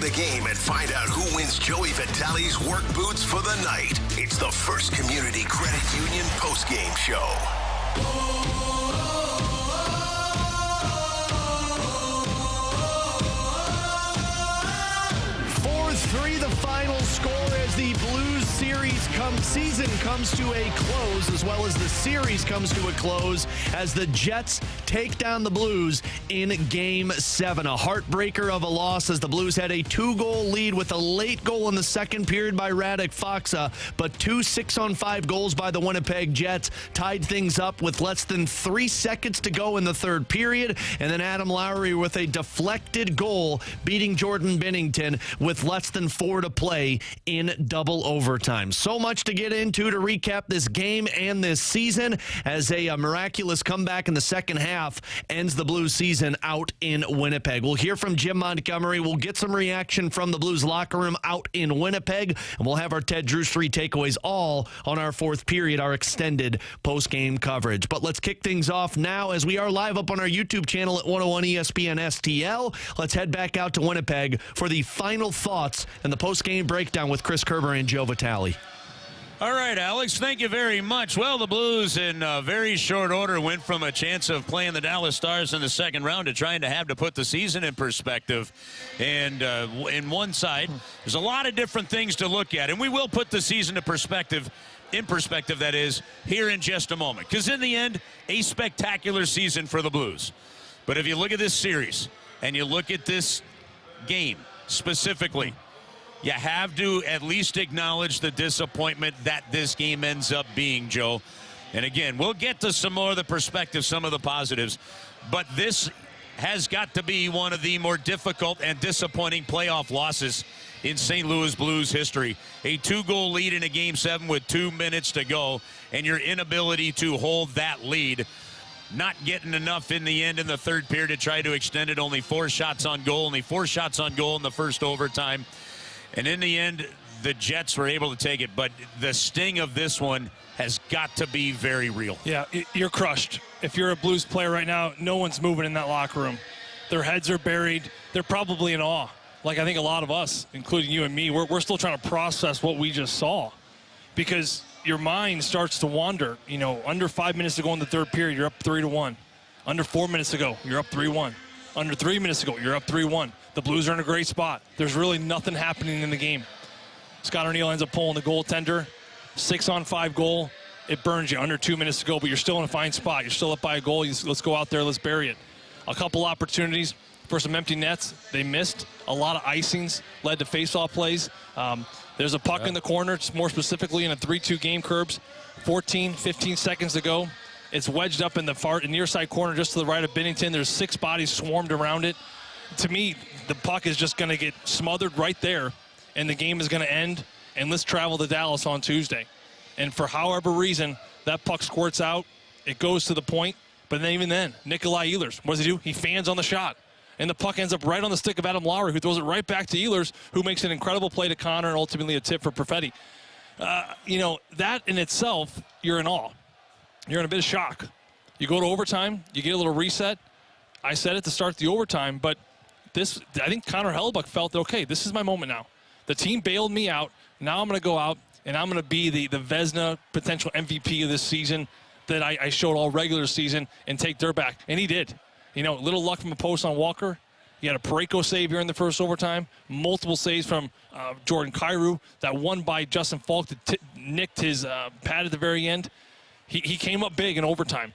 the game and find out who wins Joey Vitale's work boots for the night. It's the First Community Credit Union postgame show. 4-3 the final score as the Blues season comes to a close, as well as the series comes to a close as the Jets take down the Blues in Game 7. A heartbreaker of a loss as the Blues had a 2-goal lead with a late goal in the second period by Radek Faksa, but 2 6-on-5 goals by the Winnipeg Jets tied things up with less than 3 seconds to go in the third period, and then Adam Lowry with a deflected goal beating Jordan Binnington with less than 4 to play in double overtime. So much to get into to recap this game and this season as a miraculous comeback in the second half ends the Blues season out in Winnipeg. We'll hear from Jim Montgomery. We'll get some reaction from the Blues locker room out in Winnipeg, and we'll have our Ted Drew's 3 takeaways all on our fourth period, our extended post-game coverage. But let's kick things off now as we are live up on our YouTube channel at 101 ESPN STL. Let's head back out to Winnipeg for the final thoughts and the post-game breakdown with Chris Kerber and Joe Vitale. All right, Alex, thank you very much. Well, the Blues in very short order went from a chance of playing the Dallas Stars in the second round to trying to have to put the season in perspective. And in one side, there's a lot of different things to look at. And we will put the season in perspective, that is, here in just a moment. Because in the end, a spectacular season for the Blues. But if you look at this series and you look at this game specifically, you have to at least acknowledge the disappointment that this game ends up being, Joe. And again, we'll get to some more of the perspective, some of the positives. But this has got to be one of the more difficult and disappointing playoff losses in St. Louis Blues history. A 2-goal lead in a Game 7 with 2 minutes to go, and your inability to hold that lead. Not getting enough in the end in the third period to try to extend it. Only 4 shots on goal. Only 4 shots on goal in the first overtime. And in the end, the Jets were able to take it. But the sting of this one has got to be very real. Yeah, you're crushed. If you're a Blues player right now, no one's moving in that locker room. Their heads are buried. They're probably in awe. Like I think a lot of us, including you and me, we're still trying to process what we just saw. Because your mind starts to wander. You know, under 5 minutes to go in the third period, you're up 3-1. Under 4 minutes to go, you're up 3-1. Under 3 minutes to go, you're up 3-1. The Blues are in a great spot. There's really nothing happening in the game. Scott O'Neill ends up pulling the goaltender. 6-on-5 goal. It burns you under 2 minutes to go, but you're still in a fine spot. You're still up by a goal. Let's go out there. Let's bury it. A couple opportunities for some empty nets. They missed. A lot of icings led to face-off plays. There's a puck in the corner, more specifically in a 3-2 game, Curbs. 15 seconds to go. It's wedged up in the near side corner just to the right of Binnington. There's 6 bodies swarmed around it. To me, the puck is just going to get smothered right there, and the game is going to end, and let's travel to Dallas on Tuesday. And for however reason, that puck squirts out. It goes to the point, but then even then, Nikolai Ehlers, what does he do? He fans on the shot. And the puck ends up right on the stick of Adam Lowry, who throws it right back to Ehlers, who makes an incredible play to Connor and ultimately a tip for Perfetti. You know, that in itself, you're in awe. You're in a bit of shock. You go to overtime, you get a little reset. I said it to start the overtime, but I think Connor Hellebuck felt that, okay, this is my moment now. The team bailed me out. Now I'm going to go out, and I'm going to be the Vezina potential MVP of this season that I showed all regular season and take their back. And he did. You know, little luck from a post on Walker. He had a Parayko save here in the first overtime. Multiple saves from Jordan Kyrou. That one by Justin Falk that nicked his pad at the very end. He came up big in overtime.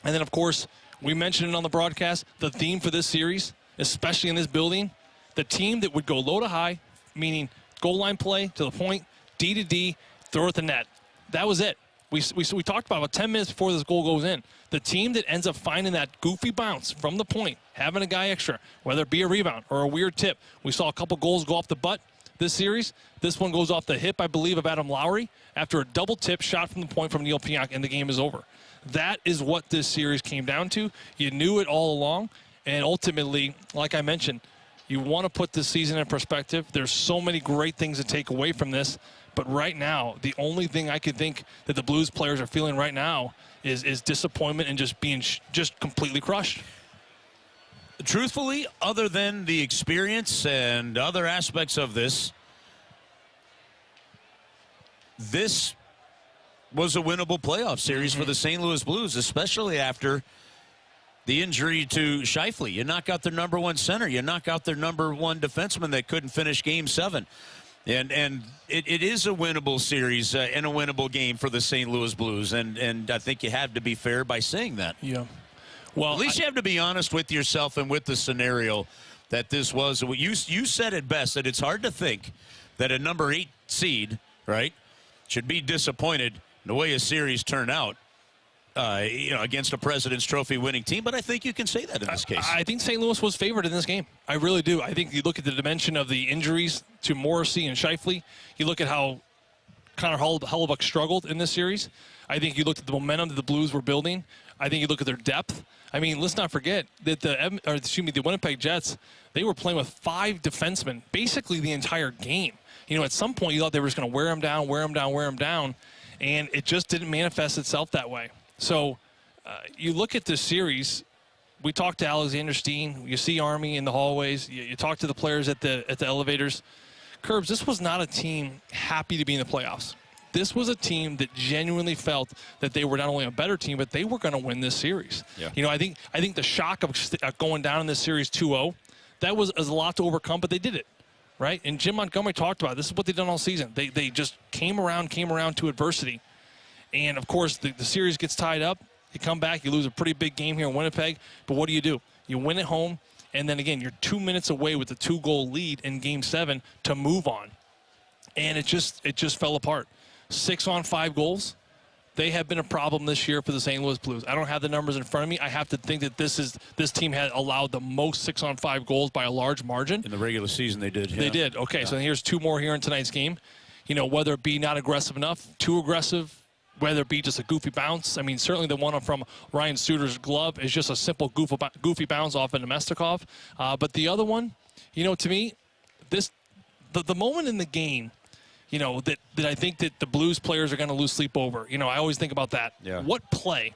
And then, of course, we mentioned it on the broadcast, the theme for this series, especially in this building, the team that would go low to high, meaning goal line play to the point, D to D, throw at the net. That was it. We talked about 10 minutes before this goal goes in. The team that ends up finding that goofy bounce from the point, having a guy extra, whether it be a rebound or a weird tip. We saw a couple goals go off the butt this series. This one goes off the hip, I believe, of Adam Lowry after a double tip shot from the point from Neil Pionk, and the game is over. That is what this series came down to. You knew it all along, and ultimately, like I mentioned, you want to put this season in perspective. There's so many great things to take away from this, but right now, the only thing I could think that the Blues players are feeling right now is disappointment and just being just completely crushed. truthfully, other than the experience and other aspects of this was a winnable playoff series for the St. Louis Blues, especially after the injury to Scheifele. You knock out their number one center. You knock out their number one defenseman that couldn't finish Game 7. And it is a winnable series and a winnable game for the St. Louis Blues. And I think you have to be fair by saying that. Yeah. Well, at least you have to be honest with yourself and with the scenario that this was. You said it best, that it's hard to think that a number 8 seed, right, should be disappointed in the way a series turned out. Against a President's Trophy winning team, but I think you can say that in this case. I think St. Louis was favored in this game. I really do. I think you look at the dimension of the injuries to Morrissey and Scheifele. You look at how Connor Hellebuyck struggled in this series. I think you looked at the momentum that the Blues were building. I think you look at their depth. I mean, let's not forget that the Winnipeg Jets, they were playing with 5 defensemen basically the entire game. At some point you thought they were just going to wear them down, and it just didn't manifest itself that way. So you look at this series, we talked to Alexander Steen, you see Army in the hallways, you talk to the players at the elevators. Curbs, this was not a team happy to be in the playoffs. This was a team that genuinely felt that they were not only a better team, but they were going to win this series. Yeah. I think the shock of going down in this series 2-0, that was a lot to overcome, but they did it, right? And Jim Montgomery talked about it. This is what they've done all season. They just came around to adversity. And, of course, the series gets tied up. You come back, you lose a pretty big game here in Winnipeg. But what do? You win at home, and then, again, you're 2 minutes away with a 2-goal lead in Game 7 to move on. And it just fell apart. 6-on-5 goals. They have been a problem this year for the St. Louis Blues. I don't have the numbers in front of me. I have to think that this team had allowed the most 6-on-5 goals by a large margin. In the regular season, they did. Yeah. They did. Okay, yeah. So here's 2 more here in tonight's game. Whether it be not aggressive enough, too aggressive, whether it be just a goofy bounce. I mean, certainly the one from Ryan Suter's glove is just a simple goofy bounce off of Nemestikov. But the other one, to me, the moment in the game, that I think that the Blues players are going to lose sleep over. I always think about that. Yeah. What play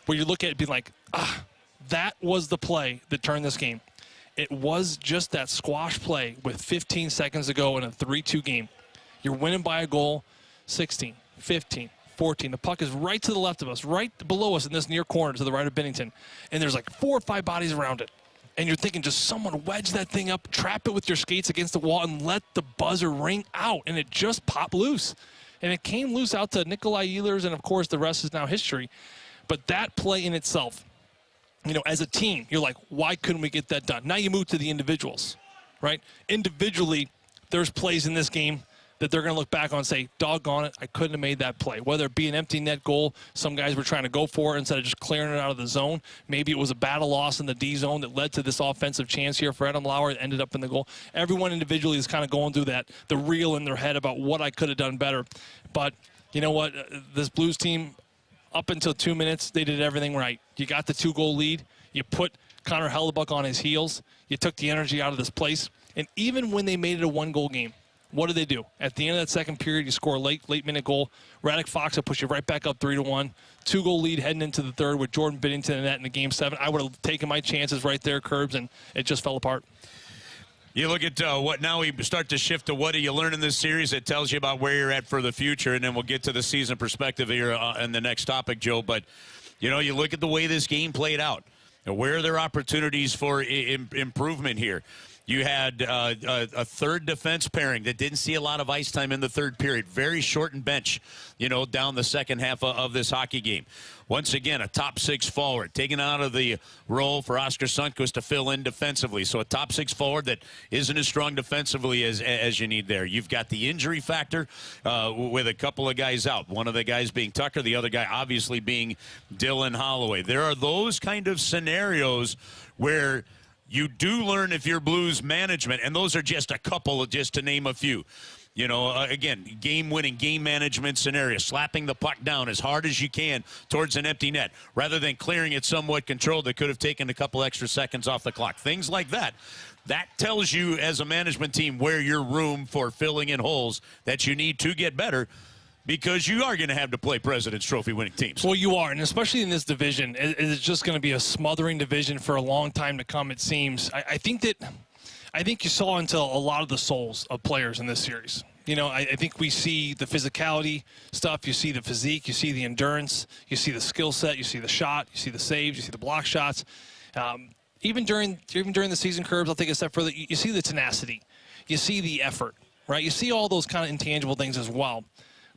where you look at it and be like, that was the play that turned this game. It was just that squash play with 15 seconds to go in a 3-2 game. You're winning by a goal, 16, 15. 14. The puck is right to the left of us, right below us in this near corner to the right of Binnington. And there's like 4 or 5 bodies around it. And you're thinking, just someone wedge that thing up, trap it with your skates against the wall, and let the buzzer ring out. And it just popped loose. And it came loose out to Nikolai Ehlers, and, of course, the rest is now history. But that play in itself, as a team, you're like, why couldn't we get that done? Now you move to the individuals, right? Individually, there's plays in this game that they're going to look back on and say, doggone it, I couldn't have made that play. Whether it be an empty net goal, some guys were trying to go for it instead of just clearing it out of the zone. Maybe it was a battle loss in the D zone that led to this offensive chance here for Adam Lauer that ended up in the goal. Everyone individually is kind of going through the reel in their head about what I could have done better. But you know what? This Blues team, up until 2 minutes, they did everything right. You got the 2-goal lead. You put Connor Hellebuyck on his heels. You took the energy out of this place. And even when they made it a 1-goal game, what did they do? At the end of that second period, you score a late minute goal. Radek Fox will push you right back up 3-1. 2-goal lead heading into the third with Jordan Binnington in that in the Game 7. I would have taken my chances right there, Curbs, and it just fell apart. You look at what now we start to shift to what do you learn in this series. It tells you about where you're at for the future, and then we'll get to the season perspective here in the next topic, Joe. But, you look at the way this game played out. Where are there opportunities for improvement here? You had a third defense pairing that didn't see a lot of ice time in the third period. Very shortened bench, down the second half of this hockey game. Once again, a top 6 forward, taken out of the role for Oskar Sundqvist to fill in defensively. So a top 6 forward that isn't as strong defensively as you need there. You've got the injury factor with a couple of guys out. One of the guys being Tucker, the other guy obviously being Dylan Holloway. There are those kind of scenarios where you do learn if you're Blues management, and those are just a couple, just to name a few. Again, game-winning, game management scenario, slapping the puck down as hard as you can towards an empty net, rather than clearing it somewhat controlled that could have taken a couple extra seconds off the clock. Things like that. That tells you as a management team where your room for filling in holes that you need to get better. because you are going to have to play President's Trophy winning teams. Well, you are, and especially in this division, it's just going to be a smothering division for a long time to come, it seems. I think you saw into a lot of the souls of players in this series. You know, I think we see the physicality stuff, you see the physique, you see the endurance, you see the skill set, you see the shot, you see the saves, you see the block shots. Even during the season curves, I'll take a step further, you see the tenacity, you see the effort, right? You see all those kind of intangible things as well.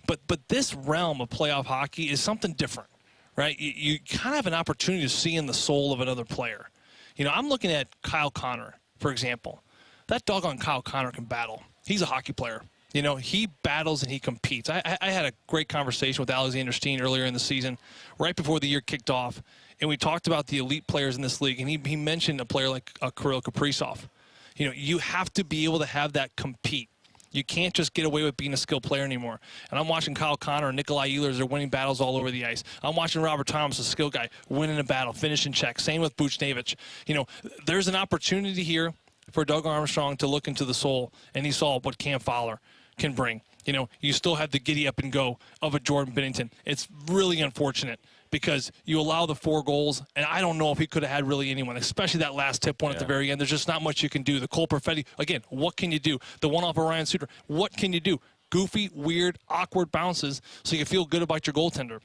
But this realm of playoff hockey is something different, right? You kind of have an opportunity to see in the soul of another player. You know, I'm looking at Kyle Connor, for example. That doggone Kyle Connor can battle. He's a hockey player. You know, he battles and he competes. I had a great conversation with Alexander Steen earlier in the season, right before the year kicked off, and we talked about the elite players in this league, and he mentioned a player like Kirill Kaprizov. You know, you have to be able to have that compete. You can't just get away with being a skilled player anymore. And I'm watching Kyle Connor and Nikolai Ehlers. They're winning battles all over the ice. I'm watching Robert Thomas, a skill guy, winning a battle, finishing check. Same with Buchnevich. You know, there's an opportunity here for Doug Armstrong to look into the soul, and he saw what Cam Fowler can bring. You know, you still have the giddy up and go of a Jordan Binnington. It's really unfortunate because you allow the 4 goals, and I don't know if he could have had really anyone, especially that last tip one at the very end. There's just not much you can do. The Cole Perfetti, again, what can you do? The one off of Ryan Suter, what can you do? Goofy, weird, awkward bounces so you feel good about your goaltender.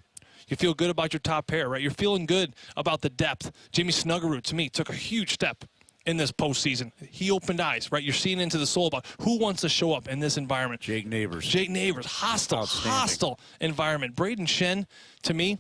You feel good about your top pair, right? You're feeling good about the depth. Jimmy Snuggerud, to me, took a huge step in this postseason. He opened eyes, right? You're seeing into the soul about who wants to show up in this environment. Jake Neighbors, hostile environment. Braden Shen, to me,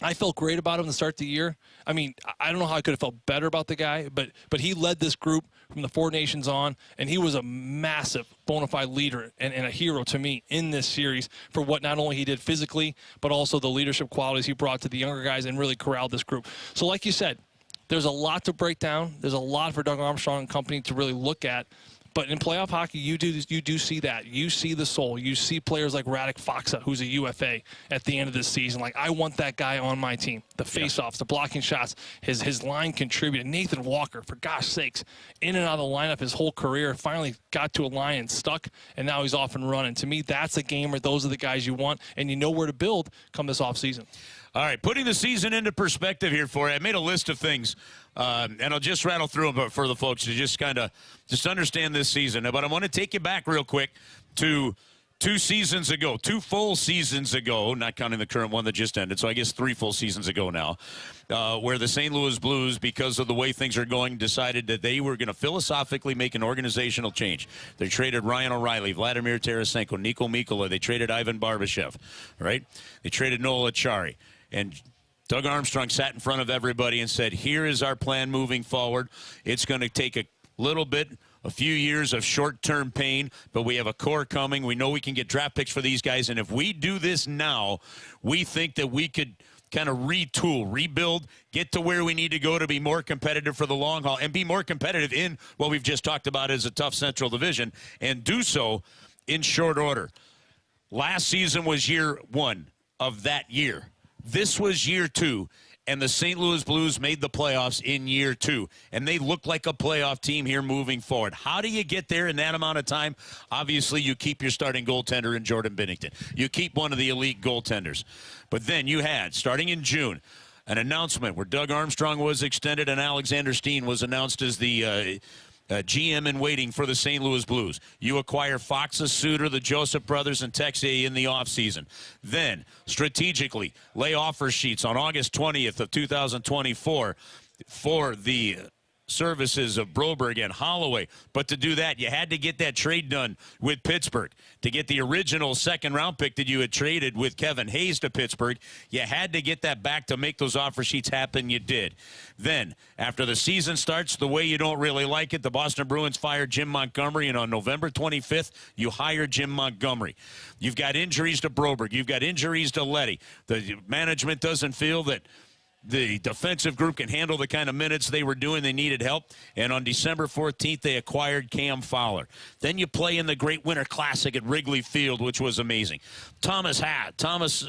I felt great about him to start the year. I mean, I don't know how I could have felt better about the guy, but he led this group from the 4 nations on, and he was a massive bona fide leader and a hero to me in this series for what not only he did physically, but also the leadership qualities he brought to the younger guys and really corralled this group. So like you said, there's a lot to break down. There's a lot for Doug Armstrong and company to really look at. But in playoff hockey, you do see that. You see the soul. You see players like Radek Faksa, who's a UFA at the end of this season. Like, I want that guy on my team. The face-offs, the blocking shots, his line contributed. Nathan Walker, for gosh sakes, in and out of the lineup his whole career, finally got to a line and stuck, and now he's off and running. To me, that's a game where those are the guys you want, and you know where to build come this offseason. All right, putting the season into perspective here for you, I made a list of things, and I'll just rattle through them for the folks to just kind of understand this season. But I want to take you back real quick to 2 seasons ago, 2 full seasons ago, not counting the current one that just ended, so I guess 3 full seasons ago now, where the St. Louis Blues, because of the way things are going, decided that they were going to philosophically make an organizational change. They traded Ryan O'Reilly, Vladimir Tarasenko, Niko Mikkola. They traded Ivan Barbashev, right? They traded Noel Acciari. And Doug Armstrong sat in front of everybody and said, here is our plan moving forward. It's going to take a few years of short-term pain, but we have a core coming. We know we can get draft picks for these guys, and if we do this now, we think that we could kind of retool, rebuild, get to where we need to go to be more competitive for the long haul and be more competitive in what we've just talked about as a tough Central Division, and do so in short order. Last season was year 1 of that year. This was year 2, and the St. Louis Blues made the playoffs in year 2, and they look like a playoff team here moving forward. How do you get there in that amount of time? Obviously, you keep your starting goaltender in Jordan Binnington. You keep one of the elite goaltenders. But then you had, starting in June, an announcement where Doug Armstrong was extended and Alexander Steen was announced as the GM in waiting for the St. Louis Blues. You acquire Foxa, Suter, the Joseph brothers, and Texier in the offseason. Then, strategically, lay offer sheets on August 20th of 2024 for the services of Broberg and Holloway. But to do that, you had to get that trade done with Pittsburgh. To get the original second-round pick that you had traded with Kevin Hayes to Pittsburgh, you had to get that back to make those offer sheets happen. You did. Then, after the season starts the way you don't really like it, the Boston Bruins fired Jim Montgomery, and on November 25th, you hire Jim Montgomery. You've got injuries to Broberg. You've got injuries to Leddy. The management doesn't feel that the defensive group can handle the kind of minutes they were doing. They needed help. And on December 14th, they acquired Cam Fowler. Then you play in the Great Winter Classic at Wrigley Field, which was amazing. Thomas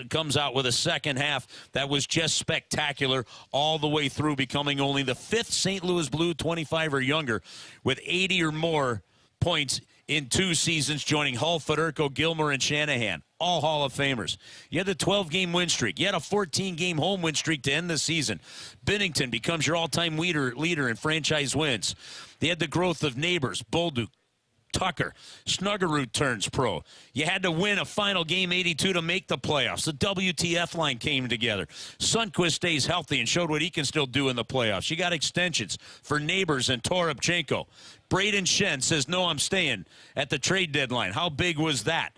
comes out with a second half that was just spectacular all the way through, becoming only the 5th St. Louis Blue 25 or younger with 80 or more points in 2 seasons, joining Hull, Federico, Gilmer, and Shanahan. all Hall of Famers. You had the 12-game win streak. You had a 14-game home win streak to end the season. Binnington becomes your all-time leader in franchise wins. They had the growth of Neighbors, Bolduc, Tucker. Snuggerud turns pro. You had to win a final game 82 to make the playoffs. The WTF line came together. Sundqvist stays healthy and showed what he can still do in the playoffs. You got extensions for Neighbors and Toropchenko. Braden Shen says, no, I'm staying at the trade deadline. How big was that?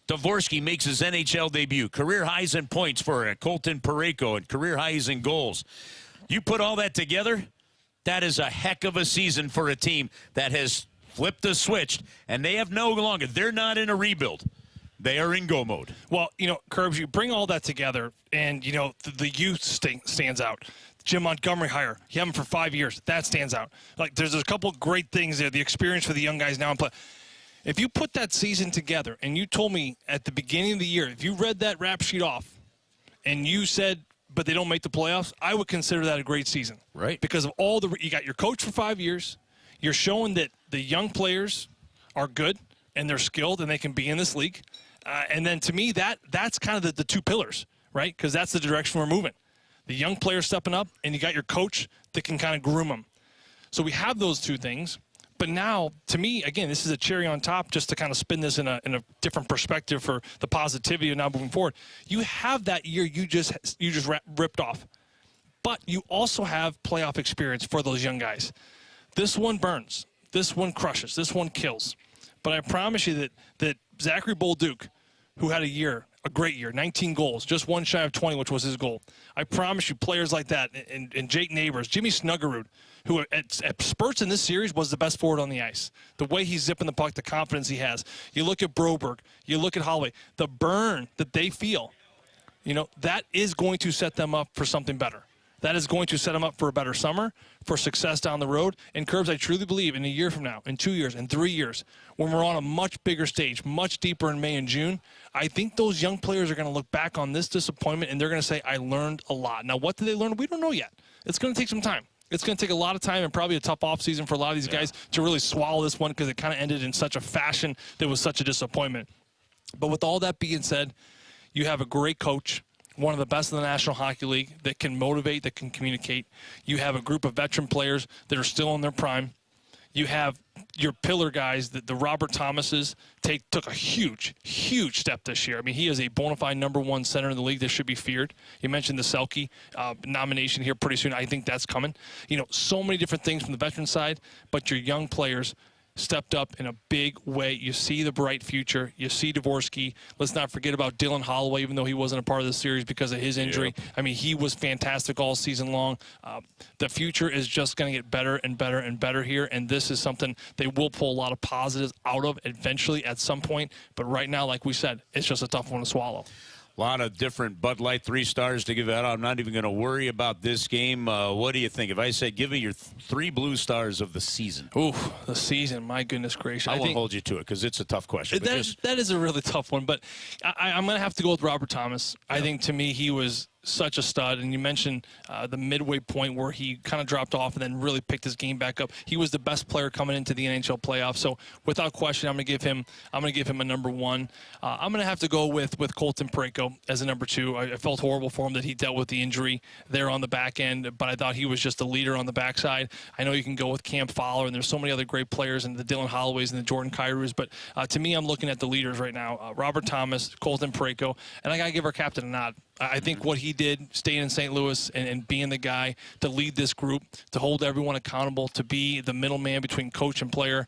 Dvorsky makes his NHL debut. Career highs in points for Colton Parayko and career highs in goals. You put all that together, that is a heck of a season for a team that has flipped the switch, and they have no longer. They're not in a rebuild. They are in go mode. Well, Curbs, you bring all that together, and, the youth stands out. Jim Montgomery hire. You have him for 5 years. That stands out. Like, there's a couple great things there. The experience for the young guys now in play. If you put that season together, and you told me at the beginning of the year, if you read that rap sheet off, and you said, but they don't make the playoffs, I would consider that a great season. Right. Because of you got your coach for 5 years. You're showing that the young players are good and they're skilled and they can be in this league. And then to me, that's kind of the two pillars, right? Because that's the direction we're moving. The young players stepping up, and you got your coach that can kind of groom them. So we have those two things. But now, to me, again, this is a cherry on top just to kind of spin this in a different perspective for the positivity of now moving forward. You have that year you just ripped off. But you also have playoff experience for those young guys. This one burns. This one crushes. This one kills. But I promise you that Zachary Bolduc, who had a great year, 19 goals, just one shy of 20, which was his goal. I promise you, players like that, and Jake Neighbors, Jimmy Snuggerud, who at spurts in this series was the best forward on the ice. The way he's zipping the puck, the confidence he has. You look at Broberg, you look at Holloway, the burn that they feel, that is going to set them up for something better. That is going to set them up for a better summer, for success down the road. And, Curbs, I truly believe in a year from now, in 2 years, in 3 years, when we're on a much bigger stage, much deeper in May and June, I think those young players are going to look back on this disappointment and they're going to say, I learned a lot. Now, what did they learn? We don't know yet. It's going to take some time. It's going to take a lot of time and probably a tough offseason for a lot of these guys to really swallow this one because it kind of ended in such a fashion that was such a disappointment. But with all that being said, you have a great coach, one of the best in the National Hockey League that can motivate, that can communicate. You have a group of veteran players that are still in their prime. You have your pillar guys, the Robert Thomases took a huge, huge step this year. I mean, he is a bona fide number one center in the league that should be feared. You mentioned the Selke nomination here pretty soon. I think that's coming. So many different things from the veteran side, but your young players stepped up in a big way. You see the bright future. You see Dvorsky. Let's not forget about Dylan Holloway, even though he wasn't a part of the series because of his injury. Yeah. I mean, he was fantastic all season long. The future is just going to get better and better and better here, and this is something they will pull a lot of positives out of eventually at some point. But right now, like we said, it's just a tough one to swallow. A lot of different Bud Light 3 stars to give out. I'm not even going to worry about this game. What do you think? If I said give me your 3 blue stars of the season. Ooh, the season. My goodness gracious. I won't hold you to it because it's a tough question. That is a really tough one. But I'm going to have to go with Robert Thomas. Yep. I think, to me, he was such a stud. And you mentioned the midway point where he kind of dropped off and then really picked his game back up. He was the best player coming into the NHL playoffs. So without question, I'm going to give him a number 1. I'm going to have to go with Colton Parayko as a number 2. I felt horrible for him that he dealt with the injury there on the back end, but I thought he was just a leader on the backside. I know you can go with Cam Fowler, and there's so many other great players, and the Dylan Holloways and the Jordan Kyrous, but to me, I'm looking at the leaders right now. Robert Thomas, Colton Parayko, and I got to give our captain a nod. I think what he did, staying in St. Louis and being the guy to lead this group, to hold everyone accountable, to be the middleman between coach and player,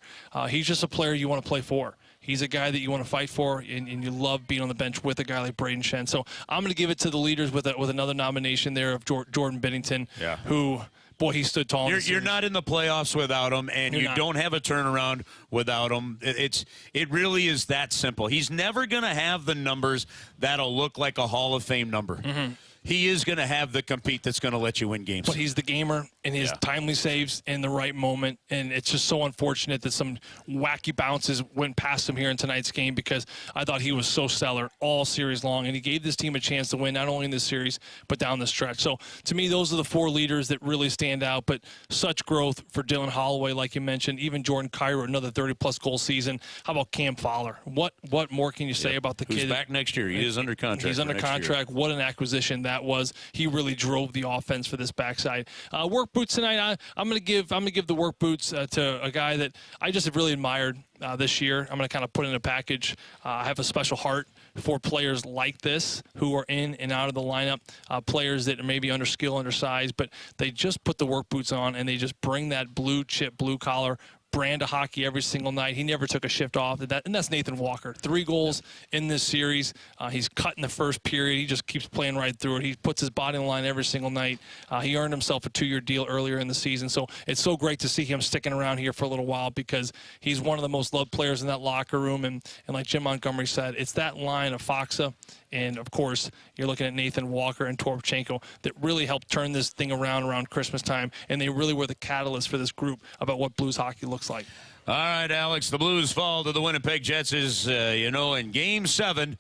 he's just a player you want to play for. He's a guy that you want to fight for, and you love being on the bench with a guy like Braden Shen. So I'm going to give it to the leaders with another nomination there of Jordan Binnington, who, boy, he stood tall. You're not in the playoffs without him, and you don't have a turnaround without him. It really is that simple. He's never going to have the numbers that'll look like a Hall of Fame number. Mm-hmm. He is going to have the compete that's going to let you win games. But he's the gamer, and his timely saves in the right moment. And it's just so unfortunate that some wacky bounces went past him here in tonight's game, because I thought he was so stellar all series long, and he gave this team a chance to win not only in this series but down the stretch. So to me, those are the four leaders that really stand out. But such growth for Dylan Holloway, like you mentioned. Even Jordan Kyrou, another 30-plus goal season. How about Cam Fowler? What more can you say about the kid? Who's back next year? He is under contract. He's under contract. What an acquisition that was. He really drove the offense for this backside. Work boots tonight. I'm going to give the work boots to a guy that I just have really admired this year. I'm going to kind of put in a package. I have a special heart for players like this who are in and out of the lineup, players that are maybe underskilled, undersized, but they just put the work boots on and they just bring that blue chip, blue collar brand of hockey every single night. He never took a shift off. And that's Nathan Walker. 3 goals in this series. He's cut in the first period. He just keeps playing right through it. He puts his body on the line every single night. He earned himself a 2-year deal earlier in the season. So it's so great to see him sticking around here for a little while, because he's one of the most loved players in that locker room. And like Jim Montgomery said, it's that line of Foxa and, of course, you're looking at Nathan Walker and Toropchenko that really helped turn this thing around Christmas time. And they really were the catalyst for this group about what Blues hockey looks like. All right, Alex, the Blues fall to the Winnipeg Jets in Game 7.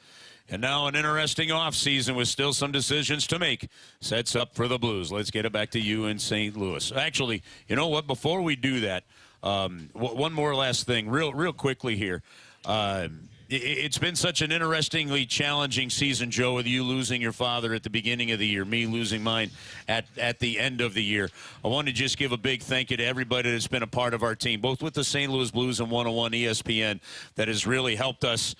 And now an interesting offseason with still some decisions to make sets up for the Blues. Let's get it back to you in St. Louis. Actually, you know what? Before we do that, one more last thing real quickly here. It's been such an interestingly challenging season, Joe, with you losing your father at the beginning of the year, me losing mine at the end of the year. I want to just give a big thank you to everybody that's been a part of our team, both with the St. Louis Blues and 101 ESPN, that has really helped us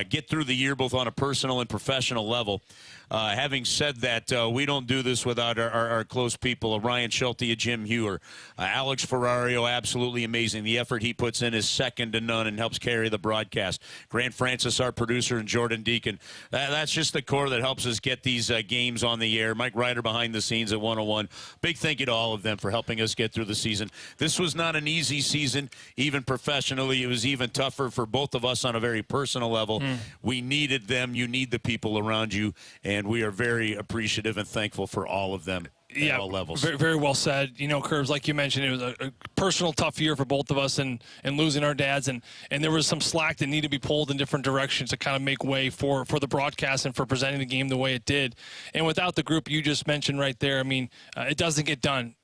get through the year both on a personal and professional level. Having said that, we don't do this without our close people, Ryan Schulte, Jim Hewer, Alex Ferrario, absolutely amazing. The effort he puts in is second to none and helps carry the broadcast. Grant Francis, our producer, and Jordan Deacon. That's just the core that helps us get these games on the air. Mike Ryder behind the scenes at 101. Big thank you to all of them for helping us get through the season. This was not an easy season, even professionally. It was even tougher for both of us on a very personal level. We needed them. You need the people around you, and we are very appreciative and thankful for all of them. At all levels. Very, very well said. Curbs, like you mentioned, it was a personal tough year for both of us, and losing our dads, and there was some slack that needed to be pulled in different directions to kind of make way for the broadcast and for presenting the game the way it did. And without the group you just mentioned right there, it doesn't get done.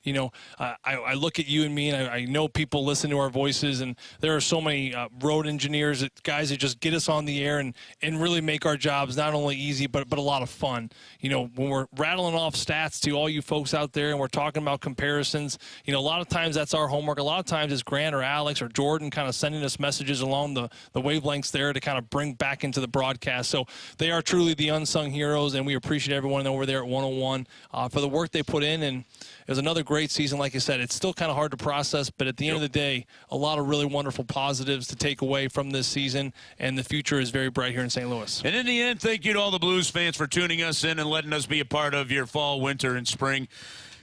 I look at you and me, and I know people listen to our voices, and there are so many road engineers, guys that just get us on the air and really make our jobs not only easy but a lot of fun. When we're rattling off stats to all you folks out there and we're talking about comparisons, a lot of times that's our homework. A lot of times it's Grant or Alex or Jordan kind of sending us messages along the wavelengths there to kind of bring back into the broadcast. So they are truly the unsung heroes, and we appreciate everyone over there at 101 for the work they put in. And it was another great season. Like I said, it's still kind of hard to process, but at the end of the day, a lot of really wonderful positives to take away from this season, and the future is very bright here in St. Louis. And in the end, thank you to all the Blues fans for tuning us in and letting us be a part of your fall, winter, and spring.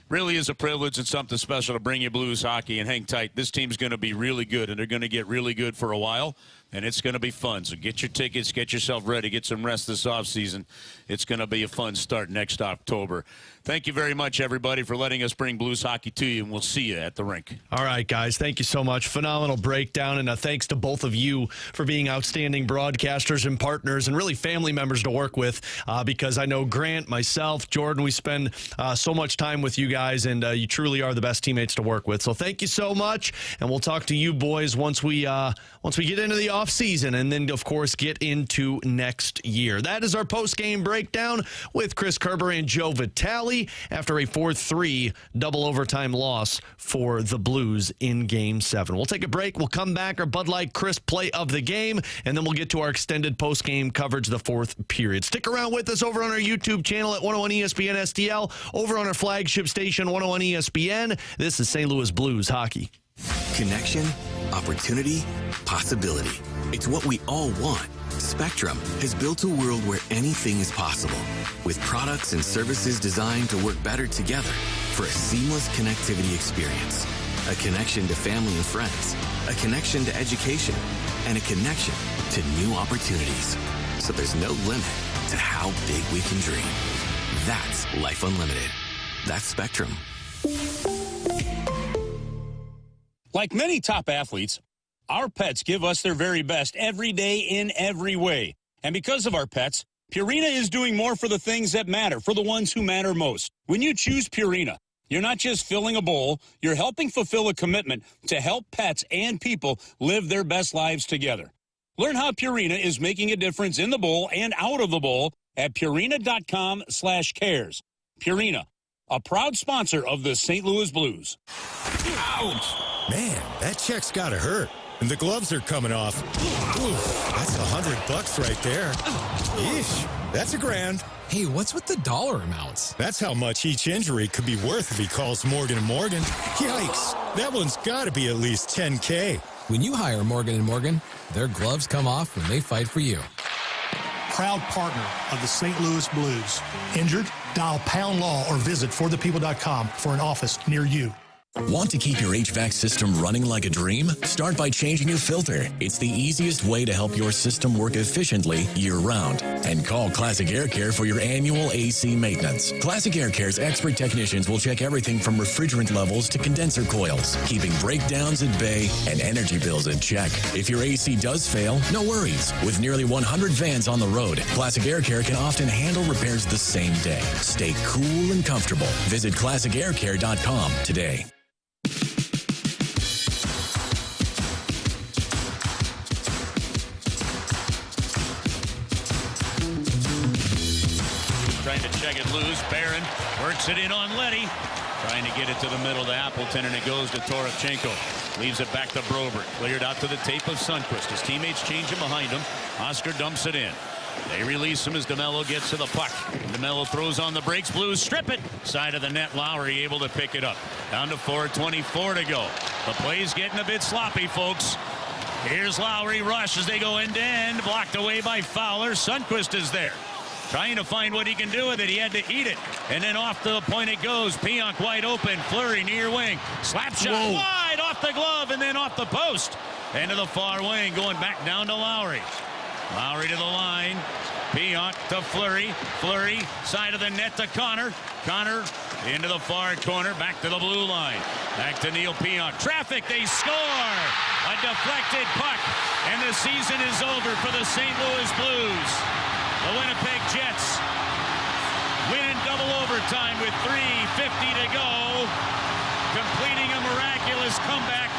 Really is a privilege and something special to bring you Blues hockey, and hang tight. This team's going to be really good, and they're going to get really good for a while, and it's going to be fun. So get your tickets, get yourself ready, get some rest this offseason. It's going to be a fun start next October. Thank you very much, everybody, for letting us bring Blues hockey to you, and we'll see you at the rink. All right, guys, thank you so much. Phenomenal breakdown, and thanks to both of you for being outstanding broadcasters and partners and really family members to work with, because I know Grant, myself, Jordan, we spend so much time with you guys, and you truly are the best teammates to work with. So thank you so much, and we'll talk to you boys once we get into the off season, and then, of course, get into next year. That is our post-game breakdown with Chris Kerber and Joe Vitale after a 4-3 double overtime loss for the Blues in Game 7. We'll take a break. We'll come back, our Bud Light Crisp play of the game, and then we'll get to our extended post-game coverage, the fourth period. Stick around with us over on our YouTube channel at 101 ESPN STL, over on our flagship station, 101 ESPN. This is St. Louis Blues hockey. Connection, opportunity, possibility. It's what we all want. Spectrum has built a world where anything is possible, with products and services designed to work better together for a seamless connectivity experience. A connection to family and friends, a connection to education, and a connection to new opportunities. So there's no limit to how big we can dream. That's Life Unlimited. That's Spectrum. Like many top athletes, our pets give us their very best every day in every way. And because of our pets, Purina is doing more for the things that matter, for the ones who matter most. When you choose Purina, you're not just filling a bowl, you're helping fulfill a commitment to help pets and people live their best lives together. Learn how Purina is making a difference in the bowl and out of the bowl at Purina.com/cares. Purina, a proud sponsor of the St. Louis Blues. Ouch! Man, that check's gotta hurt. And the gloves are coming off. Oof, that's $100 right there. Yeesh, that's $1,000. Hey, what's with the dollar amounts? That's how much each injury could be worth if he calls Morgan & Morgan. Yikes, that one's gotta be at least $10K. When you hire Morgan & Morgan, their gloves come off when they fight for you. Proud partner of the St. Louis Blues. Injured? Dial Pound Law or visit forthepeople.com for an office near you. Want to keep your HVAC system running like a dream? Start by changing your filter. It's the easiest way to help your system work efficiently year-round. And call Classic Air Care for your annual AC maintenance. Classic Air Care's expert technicians will check everything from refrigerant levels to condenser coils, keeping breakdowns at bay and energy bills in check. If your AC does fail, no worries. With nearly 100 vans on the road, Classic Air Care can often handle repairs the same day. Stay cool and comfortable. Visit ClassicAirCare.com today. Trying to check it loose. Barron works it in on Letty. Trying to get it to the middle to Appleton, and it goes to Toropchenko. Leaves it back to Broberg. Cleared out to the tape of Sundqvist. His teammates change him behind him. Oscar dumps it in. They release him as DeMello gets to the puck. DeMello throws on the brakes. Blues strip it. Side of the net. Lowry able to pick it up. Down to 4:24 to go. The play's getting a bit sloppy, folks. Here's Lowry. Rush as they go end to end. Blocked away by Fowler. Sundqvist is there. Trying to find what he can do with it. He had to eat it. And then off the point it goes. Pionk wide open. Fleury near wing. Slap shot wide off the glove and then off the post. Into the far wing. Going back down to Lowry. Lowry to the line. Pionk to Fleury. Fleury side of the net to Connor. Connor into the far corner. Back to the blue line. Back to Neil Pionk. Traffic. They score. A deflected puck. And the season is over for the St. Louis Blues. The Winnipeg Jets win in double overtime with 3:50 to go, completing a miraculous comeback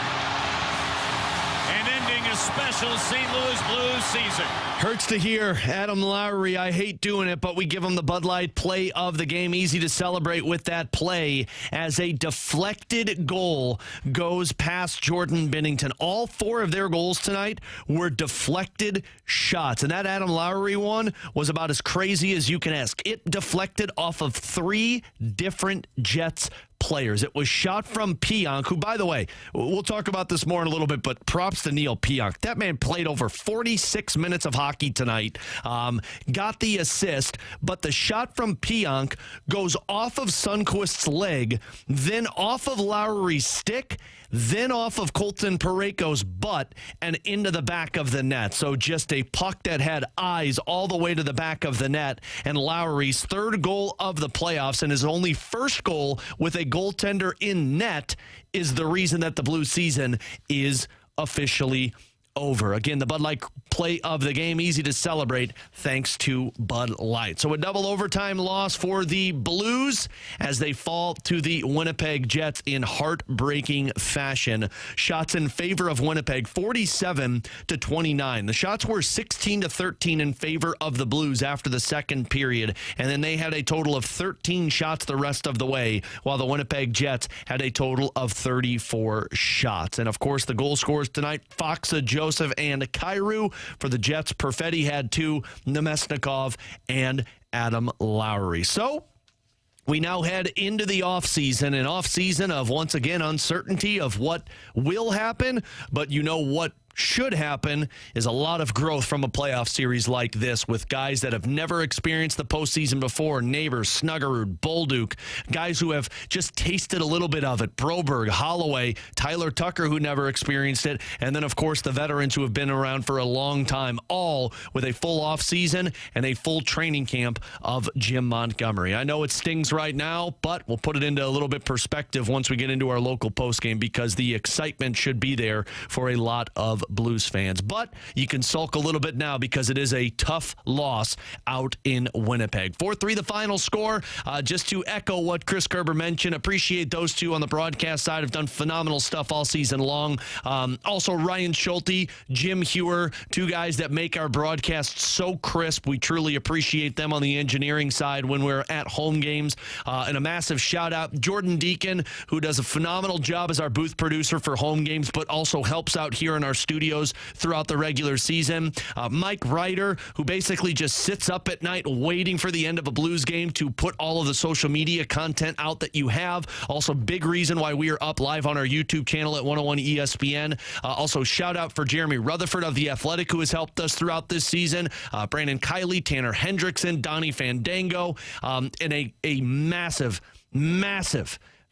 and ending a special St. Louis Blues season. Hurts to hear Adam Lowry. I hate doing it, but we give him the Bud Light play of the game. Easy to celebrate with that play as a deflected goal goes past Jordan Binnington. All four of their goals tonight were deflected shots, and that Adam Lowry one was about as crazy as you can ask. It deflected off of three different Jets players. It was shot from Pionk, who, by the way, we'll talk about this more in a little bit, but props to Neil Pionk. That man played over 46 minutes of hockey tonight, got the assist, but the shot from Pionk goes off of Sundqvist's leg, then off of Lowry's stick, then off of Colton Parayko's butt and into the back of the net. So just a puck that had eyes all the way to the back of the net, and Lowry's third goal of the playoffs and his only first goal with a goaltender in net is the reason that the Blues season is officially over. Again, the Bud Light play of the game, easy to celebrate thanks to Bud Light. So a double overtime loss for the Blues as they fall to the Winnipeg Jets in heartbreaking fashion. Shots in favor of Winnipeg, 47-29. The shots were 16-13 in favor of the Blues after the second period, and then they had a total of 13 shots the rest of the way, while the Winnipeg Jets had a total of 34 shots. And of course, the goal scorers tonight, Foxa, Joseph, and Kyrou. For the Jets, Perfetti had 2, Nemesnikov, and Adam Lowry. So we now head into the offseason, an offseason of, once again, uncertainty of what will happen, but you know what should happen is a lot of growth from a playoff series like this with guys that have never experienced the postseason before. Neighbors, Snuggerud, Bolduc, guys who have just tasted a little bit of it. Broberg, Holloway, Tyler Tucker, who never experienced it, and then, of course, the veterans who have been around for a long time, all with a full offseason and a full training camp of Jim Montgomery. I know it stings right now, but we'll put it into a little bit perspective once we get into our local postgame because the excitement should be there for a lot of Blues fans. But you can sulk a little bit now because it is a tough loss out in Winnipeg. 4-3 the final score. Just to echo what Chris Kerber mentioned, appreciate those two on the broadcast side have done phenomenal stuff all season long. Also Ryan Schulte, Jim Hewer, two guys that make our broadcast so crisp. We truly appreciate them on the engineering side when we're at home games. And a massive shout out Jordan Deacon, who does a phenomenal job as our booth producer for home games, but also helps out here in our studios throughout the regular season. Mike Ryder, who basically just sits up at night waiting for the end of a Blues game to put all of the social media content out that you have. Also, big reason why we are up live on our YouTube channel at 101 ESPN. Also, shout out for Jeremy Rutherford of The Athletic, who has helped us throughout this season. Brandon Kiley, Tanner Hendrickson, Donnie Fandango, and a massive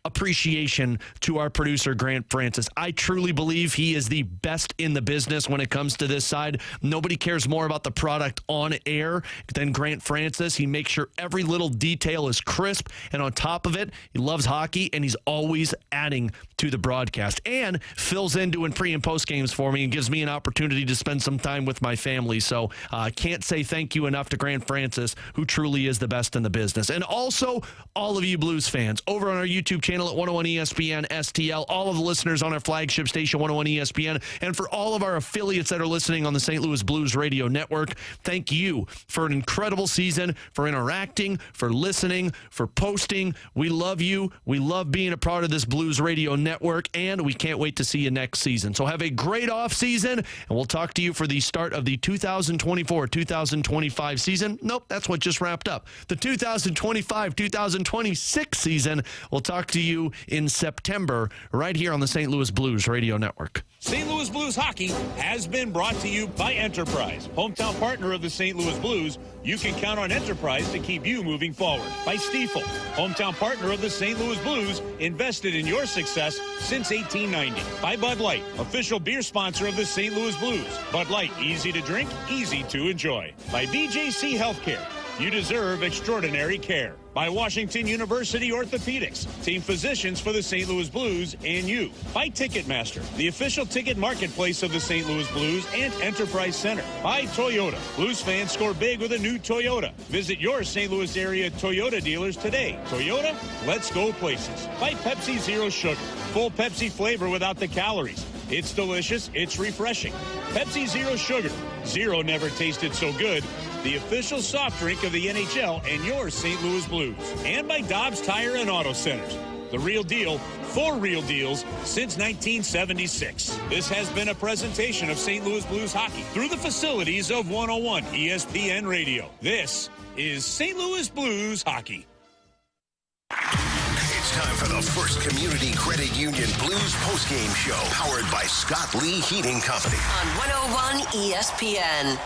appreciation to our producer, Grant Francis. I truly believe he is the best in the business when it comes to this side. Nobody cares more about the product on air than Grant Francis. He makes sure every little detail is crisp, and on top of it, he loves hockey, and he's always adding to the broadcast and fills in doing pre and post games for me and gives me an opportunity to spend some time with my family. So I can't say thank you enough to Grant Francis, who truly is the best in the business. And also all of you Blues fans over on our YouTube channel at 101 ESPN STL, all of the listeners on our flagship station 101 ESPN, and for all of our affiliates that are listening on the St. Louis Blues Radio Network, thank you for an incredible season, for interacting, for listening, for posting. We love you. We love being a part of this Blues Radio Network, and we can't wait to see you next season. So have a great off season, and we'll talk to you for the start of the 2024-2025 season. Nope, that's what just wrapped up. The 2025-2026 season. We'll talk to you in September right here on the St. Louis Blues Radio Network. St. Louis Blues hockey has been brought to you by Enterprise, hometown partner of the St. Louis Blues. You can count on Enterprise to keep you moving forward. By Stiefel, hometown partner of the St. Louis Blues, invested in your success since 1890. By Bud Light, official beer sponsor of the St. Louis Blues. Bud Light, easy to drink, easy to enjoy. By BJC Healthcare, you deserve extraordinary care. By Washington University Orthopedics, team physicians for the St. Louis Blues and you. By Ticketmaster, the official ticket marketplace of the St. Louis Blues and Enterprise Center. By Toyota, Blues fans score big with a new Toyota. Visit your St. Louis area Toyota dealers today. Toyota, let's go places. By Pepsi Zero Sugar, full Pepsi flavor without the calories. It's delicious, it's refreshing. Pepsi Zero Sugar, zero never tasted so good. The official soft drink of the NHL and your St. Louis Blues. And by Dobbs Tire and Auto Centers. The real deal, for real deals, since 1976. This has been a presentation of St. Louis Blues hockey through the facilities of 101 ESPN Radio. This is St. Louis Blues hockey. It's time for the First Community Credit Union Blues postgame show, powered by Scott Lee Heating Company. On 101 ESPN.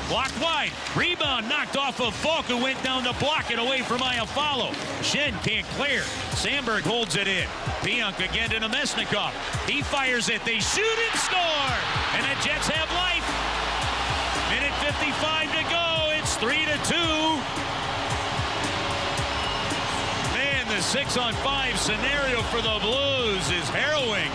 Blocked wide. Rebound knocked off of Falk, who went down to block it away from Iafallo. Shen can't clear. Sandberg holds it in. Pionk again to Nemesnikov. He fires it. They shoot and score. And the Jets have life. Minute 55 to go. It's 3-2. Man, the 6-on-5 scenario for the Blues is harrowing.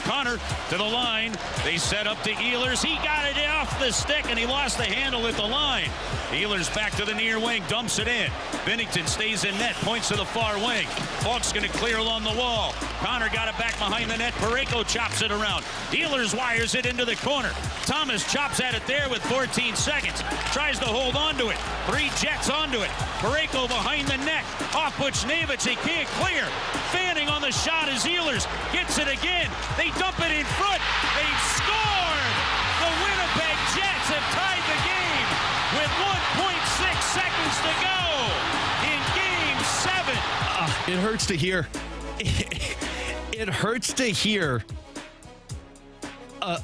Connor to the line. They set up to Ehlers. He got it off the stick, and he lost the handle at the line. Ehlers back to the near wing, dumps it in. Binnington stays in net, points to the far wing. Falk's going to clear along the wall. Connor got it back behind the net. Parayko chops it around. Ehlers wires it into the corner. Thomas chops at it there with 14 seconds. Tries to hold on to it. 3 Jets onto it. Parayko behind the net. Off Buchnevich. He can't clear. Fanning on the shot as Ehlers gets it again. They dump it in front. They've scored. The Winnipeg Jets have tied the game with 1.6 It hurts to hear. It hurts to hear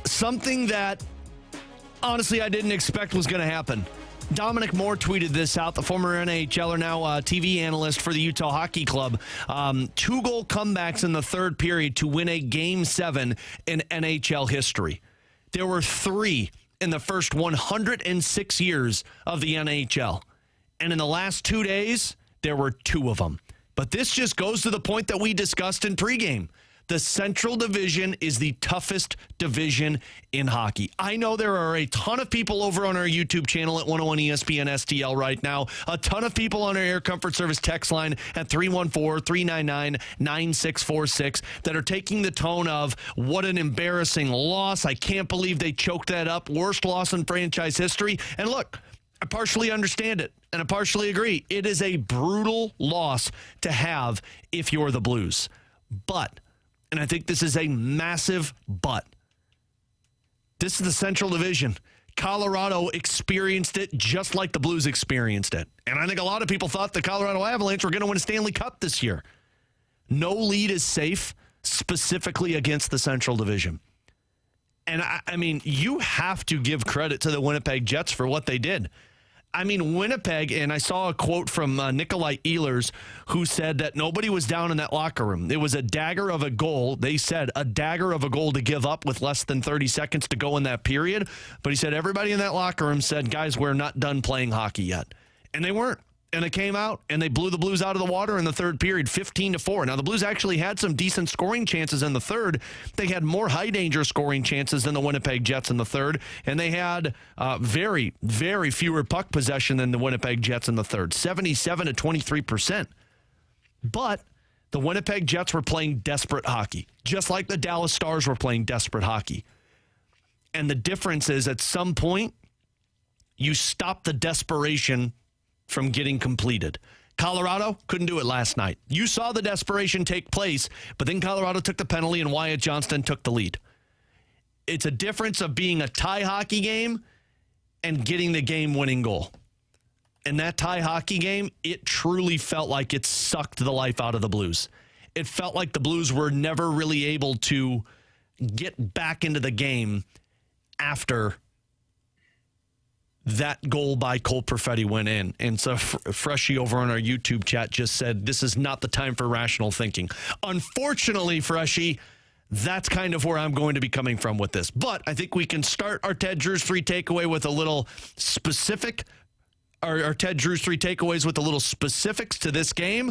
something that, honestly, I didn't expect was going to happen. Dominic Moore tweeted this out, the former NHLer, now TV analyst for the Utah Hockey Club. 2-goal comebacks in the third period to win a Game 7 in NHL history. There were 3 in the first 106 years of the NHL. And in the last 2 days, there were 2 of them. But this just goes to the point that we discussed in pregame. The Central Division is the toughest division in hockey. I know there are a ton of people over on our YouTube channel at 101 ESPN STL right now. A ton of people on our Air Comfort Service text line at 314-399-9646 that are taking the tone of, what an embarrassing loss. I can't believe they choked that up. Worst loss in franchise history. And look, I partially understand it, and I partially agree. It is a brutal loss to have if you're the Blues. But, and I think this is a massive but, this is the Central Division. Colorado experienced it just like the Blues experienced it. And I think a lot of people thought the Colorado Avalanche were going to win a Stanley Cup this year. No lead is safe, specifically against the Central Division. And, I mean, you have to give credit to the Winnipeg Jets for what they did. I mean, Winnipeg, and I saw a quote from Nikolai Ehlers, who said that nobody was down in that locker room. It was a dagger of a goal. They said a dagger of a goal to give up with less than 30 seconds to go in that period. But he said everybody in that locker room said, guys, we're not done playing hockey yet. And they weren't. And they came out and they blew the Blues out of the water in the third period, 15-4. Now, the Blues actually had some decent scoring chances in the third. They had more high-danger scoring chances than the Winnipeg Jets in the third. And they had very, very fewer puck possession than the Winnipeg Jets in the third, 77-23%. But the Winnipeg Jets were playing desperate hockey, just like the Dallas Stars were playing desperate hockey. And the difference is, at some point, you stop the desperation from getting completed. Colorado couldn't do it last night. You saw the desperation take place, but then Colorado took the penalty and Wyatt Johnston took the lead. It's a difference of being a tie hockey game and getting the game-winning goal. In that tie hockey game, it truly felt like it sucked the life out of the Blues. It felt like the Blues were never really able to get back into the game after that goal by Cole Perfetti went in. And so Freshie over on our YouTube chat just said, this is not the time for rational thinking. Unfortunately, Freshie, that's kind of where I'm going to be coming from with this. But I think we can start our Ted Drew's 3 takeaway with a little specific, our Ted Drew's 3 takeaways with a little specifics to this game,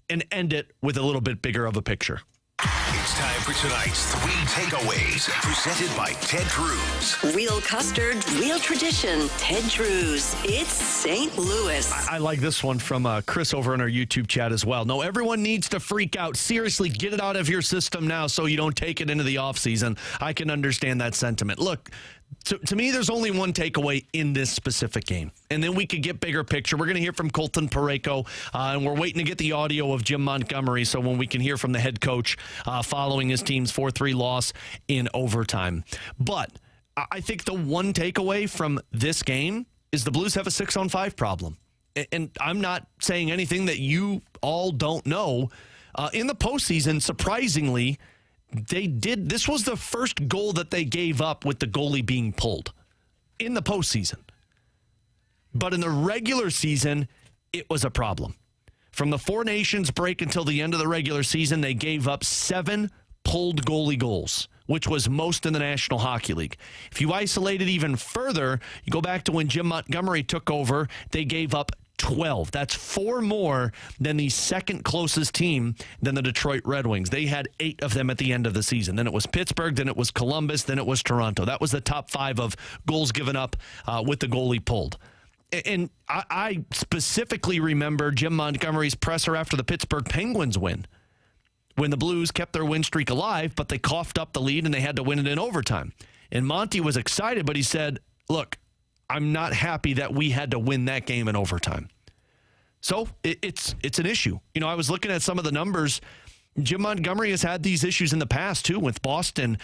and end it with a little bit bigger of a picture. It's time for tonight's 3 takeaways, presented by Ted Drew's. Real custard, real tradition. Ted Drew's. It's St. Louis. I like this one from Chris over on our YouTube chat as well. No, everyone needs to freak out. Seriously, get it out of your system now so you don't take it into the offseason. I can understand that sentiment. Look, to me, there's only one takeaway in this specific game. And then we could get bigger picture. We're going to hear from Colton Parayko, and we're waiting to get the audio of Jim Montgomery so when we can hear from the head coach following his team's 4-3 loss in overtime. But I think the one takeaway from this game is the Blues have a 6-on-5 problem. And I'm not saying anything that you all don't know. In the postseason, surprisingly, this was the first goal that they gave up with the goalie being pulled in the postseason. But in the regular season, it was a problem. From the Four Nations break until the end of the regular season, they gave up 7 pulled goalie goals, which was most in the National Hockey League. If you isolate it even further, you go back to when Jim Montgomery took over, they gave up 12. That's 4 more than the second closest team than the Detroit Red Wings. They had 8 of them at the end of the season. Then it was Pittsburgh, then it was Columbus, then it was Toronto. That was the top 5 of goals given up with the goalie pulled. And I specifically remember Jim Montgomery's presser after the Pittsburgh Penguins win, when the Blues kept their win streak alive, but they coughed up the lead and they had to win it in overtime. And Monty was excited, but he said, look, I'm not happy that we had to win that game in overtime. So it's an issue. You know, I was looking at some of the numbers. Jim Montgomery has had these issues in the past, too, with Boston.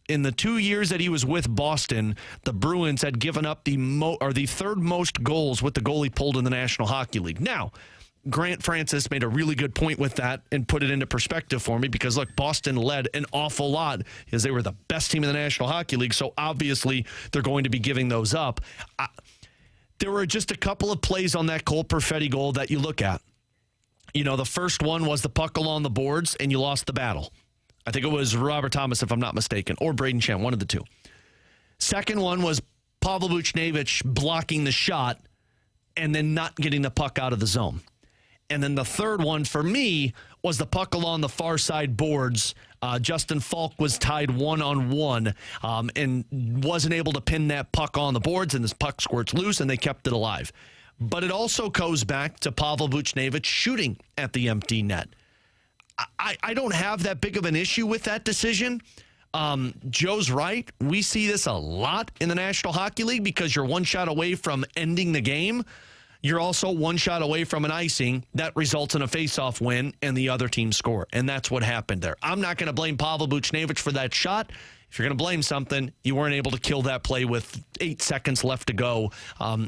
In the 2 years that he was with Boston, the Bruins had given up the third most goals with the goalie pulled in the National Hockey League. Now, Grant Francis made a really good point with that and put it into perspective for me because, look, Boston led an awful lot because they were the best team in the National Hockey League, so obviously they're going to be giving those up. There were just a couple of plays on that Cole Perfetti goal that you look at. The first one was the puck along the boards, and you lost the battle. I think it was Robert Thomas, if I'm not mistaken, or Braden Shen, one of the two. Second one was Pavel Buchnevich blocking the shot and then not getting the puck out of the zone. And then the third one for me was the puck along the far side boards. Justin Falk was tied 1-on-1 and wasn't able to pin that puck on the boards, and this puck squirts loose, and they kept it alive. But it also goes back to Pavel Buchnevich shooting at the empty net. I don't have that big of an issue with that decision. Joe's right. We see this a lot in the National Hockey League because you're one shot away from ending the game. You're also one shot away from an icing that results in a faceoff win and the other team score. And that's what happened there. I'm not going to blame Pavel Buchnevich for that shot. If you're going to blame something, you weren't able to kill that play with 8 seconds left to go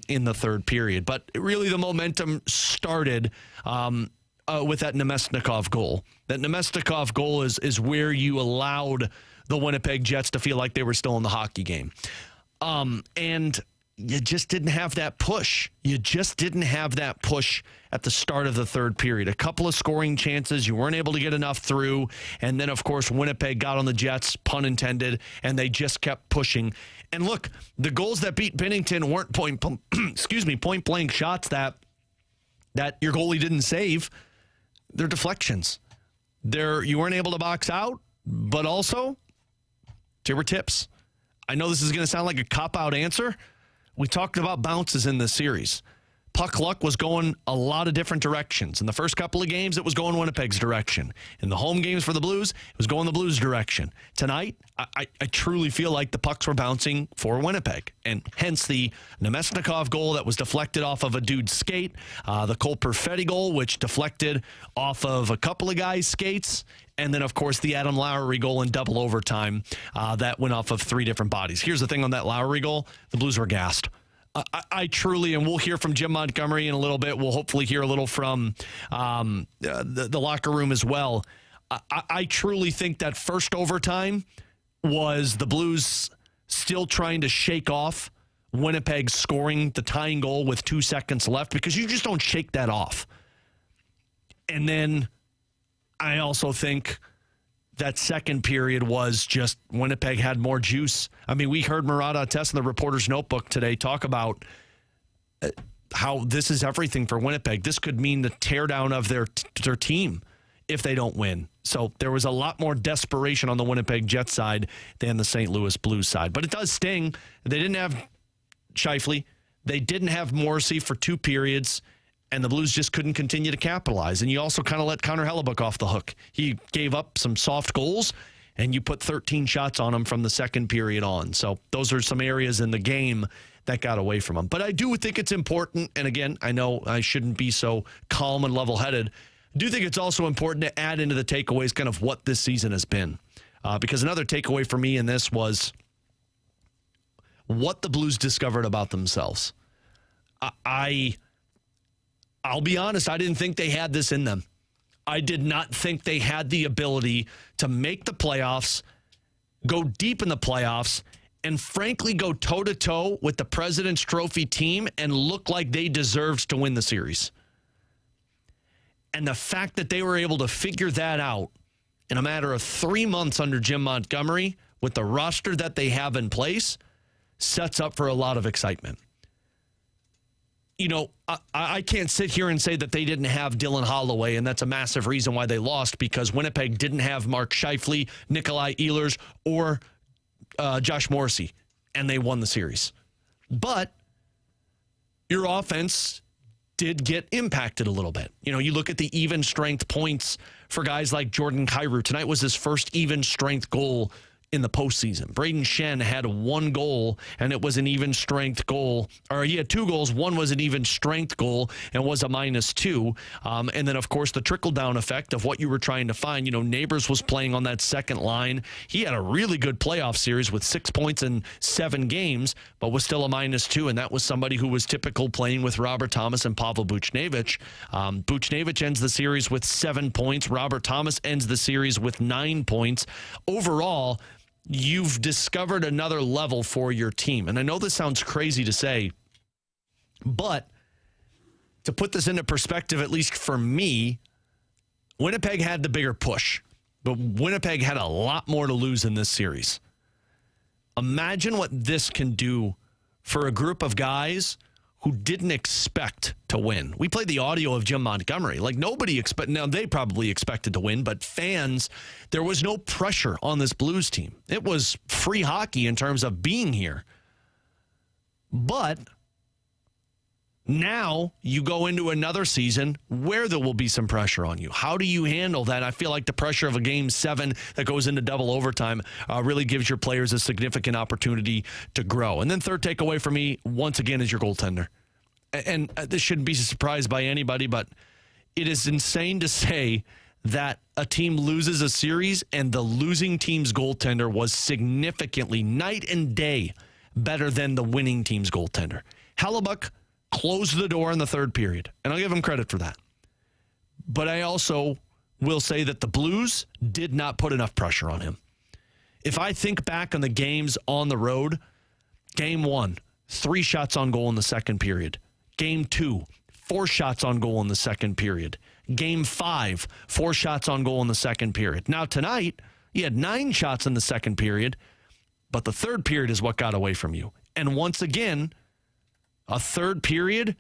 in the third period. But really the momentum started with that Nemesnikov goal. That Nemesnikov goal is where you allowed the Winnipeg Jets to feel like they were still in the hockey game. And you just didn't have that push. You just didn't have that push at the start of the third period. A couple of scoring chances. You weren't able to get enough through. And then, of course, Winnipeg got on the Jets, pun intended, and they just kept pushing. And look, the goals that beat Binnington weren't point-blank shots that your goalie didn't save. They're deflections. You weren't able to box out, but also they were tips. I know this is going to sound like a cop-out answer. We talked about bounces in this series. Puck luck was going a lot of different directions. In the first couple of games, it was going Winnipeg's direction. In the home games for the Blues, it was going the Blues' direction. Tonight, I truly feel like the pucks were bouncing for Winnipeg, and hence the Nemesnikov goal that was deflected off of a dude's skate, the Cole Perfetti goal, which deflected off of a couple of guys' skates, and then, of course, the Adam Lowry goal in double overtime that went off of 3 different bodies. Here's the thing on that Lowry goal. The Blues were gassed. I truly, and we'll hear from Jim Montgomery in a little bit. We'll hopefully hear a little from the locker room as well. I truly think that first overtime was the Blues still trying to shake off Winnipeg scoring the tying goal with 2 seconds left, because you just don't shake that off. And then I also think that second period was just Winnipeg had more juice. I mean, we heard Murat Ates in the reporter's notebook today talk about how this is everything for Winnipeg. This could mean the teardown of their team if they don't win. So there was a lot more desperation on the Winnipeg Jets side than the St. Louis Blues side. But it does sting. They didn't have Scheifele. They didn't have Morrissey for 2 periods. And the Blues just couldn't continue to capitalize. And you also kind of let Connor Hellebuck off the hook. He gave up some soft goals, and you put 13 shots on him from the second period on. So those are some areas in the game that got away from him. But I do think it's important, and again, I know I shouldn't be so calm and level-headed. I do think it's also important to add into the takeaways kind of what this season has been. Because another takeaway for me in this was what the Blues discovered about themselves. I'll be honest, I didn't think they had this in them. I did not think they had the ability to make the playoffs, go deep in the playoffs, and frankly go toe-to-toe with the President's Trophy team and look like they deserved to win the series. And the fact that they were able to figure that out in a matter of 3 months under Jim Montgomery with the roster that they have in place sets up for a lot of excitement. You know, I can't sit here and say that they didn't have Dylan Holloway, and that's a massive reason why they lost, because Winnipeg didn't have Mark Scheifele, Nikolai Ehlers, or Josh Morrissey, and they won the series. But your offense did get impacted a little bit. You know, you look at the even strength points for guys like Jordan Kyrou. Tonight was his first even strength goal in the postseason. Braden Shen had 1 goal, and it was an even strength goal. Or he had 2 goals. One was an even strength goal and was a -2. And then, of course, the trickle-down effect of what you were trying to find. Neighbors was playing on that second line. He had a really good playoff series with 6 points in 7 games, but was still a -2, and that was somebody who was typical playing with Robert Thomas and Pavel Buchnevich. Buchnevich ends the series with 7 points. Robert Thomas ends the series with 9 points. Overall, you've discovered another level for your team. And I know this sounds crazy to say, but to put this into perspective, at least for me, Winnipeg had the bigger push, but Winnipeg had a lot more to lose in this series. Imagine what this can do for a group of guys who didn't expect to win. We played the audio of Jim Montgomery. Nobody now they probably expected to win, but fans, there was no pressure on this Blues team. It was free hockey in terms of being here. But now you go into another season where there will be some pressure on you. How do you handle that? I feel like the pressure of a Game 7 that goes into double overtime really gives your players a significant opportunity to grow. And then third takeaway for me, once again, is your goaltender. And this shouldn't be a surprise by anybody, but it is insane to say that a team loses a series and the losing team's goaltender was significantly, night and day, better than the winning team's goaltender. Hellebuck closed the door in the third period, and I'll give him credit for that. But I also will say that the Blues did not put enough pressure on him. If I think back on the games on the road, Game 1, 3 shots on goal in the second period. Game 2, 4 shots on goal in the second period. Game 5, 4 shots on goal in the second period. Now tonight, you had 9 shots in the second period, but the third period is what got away from you. And once again, a third period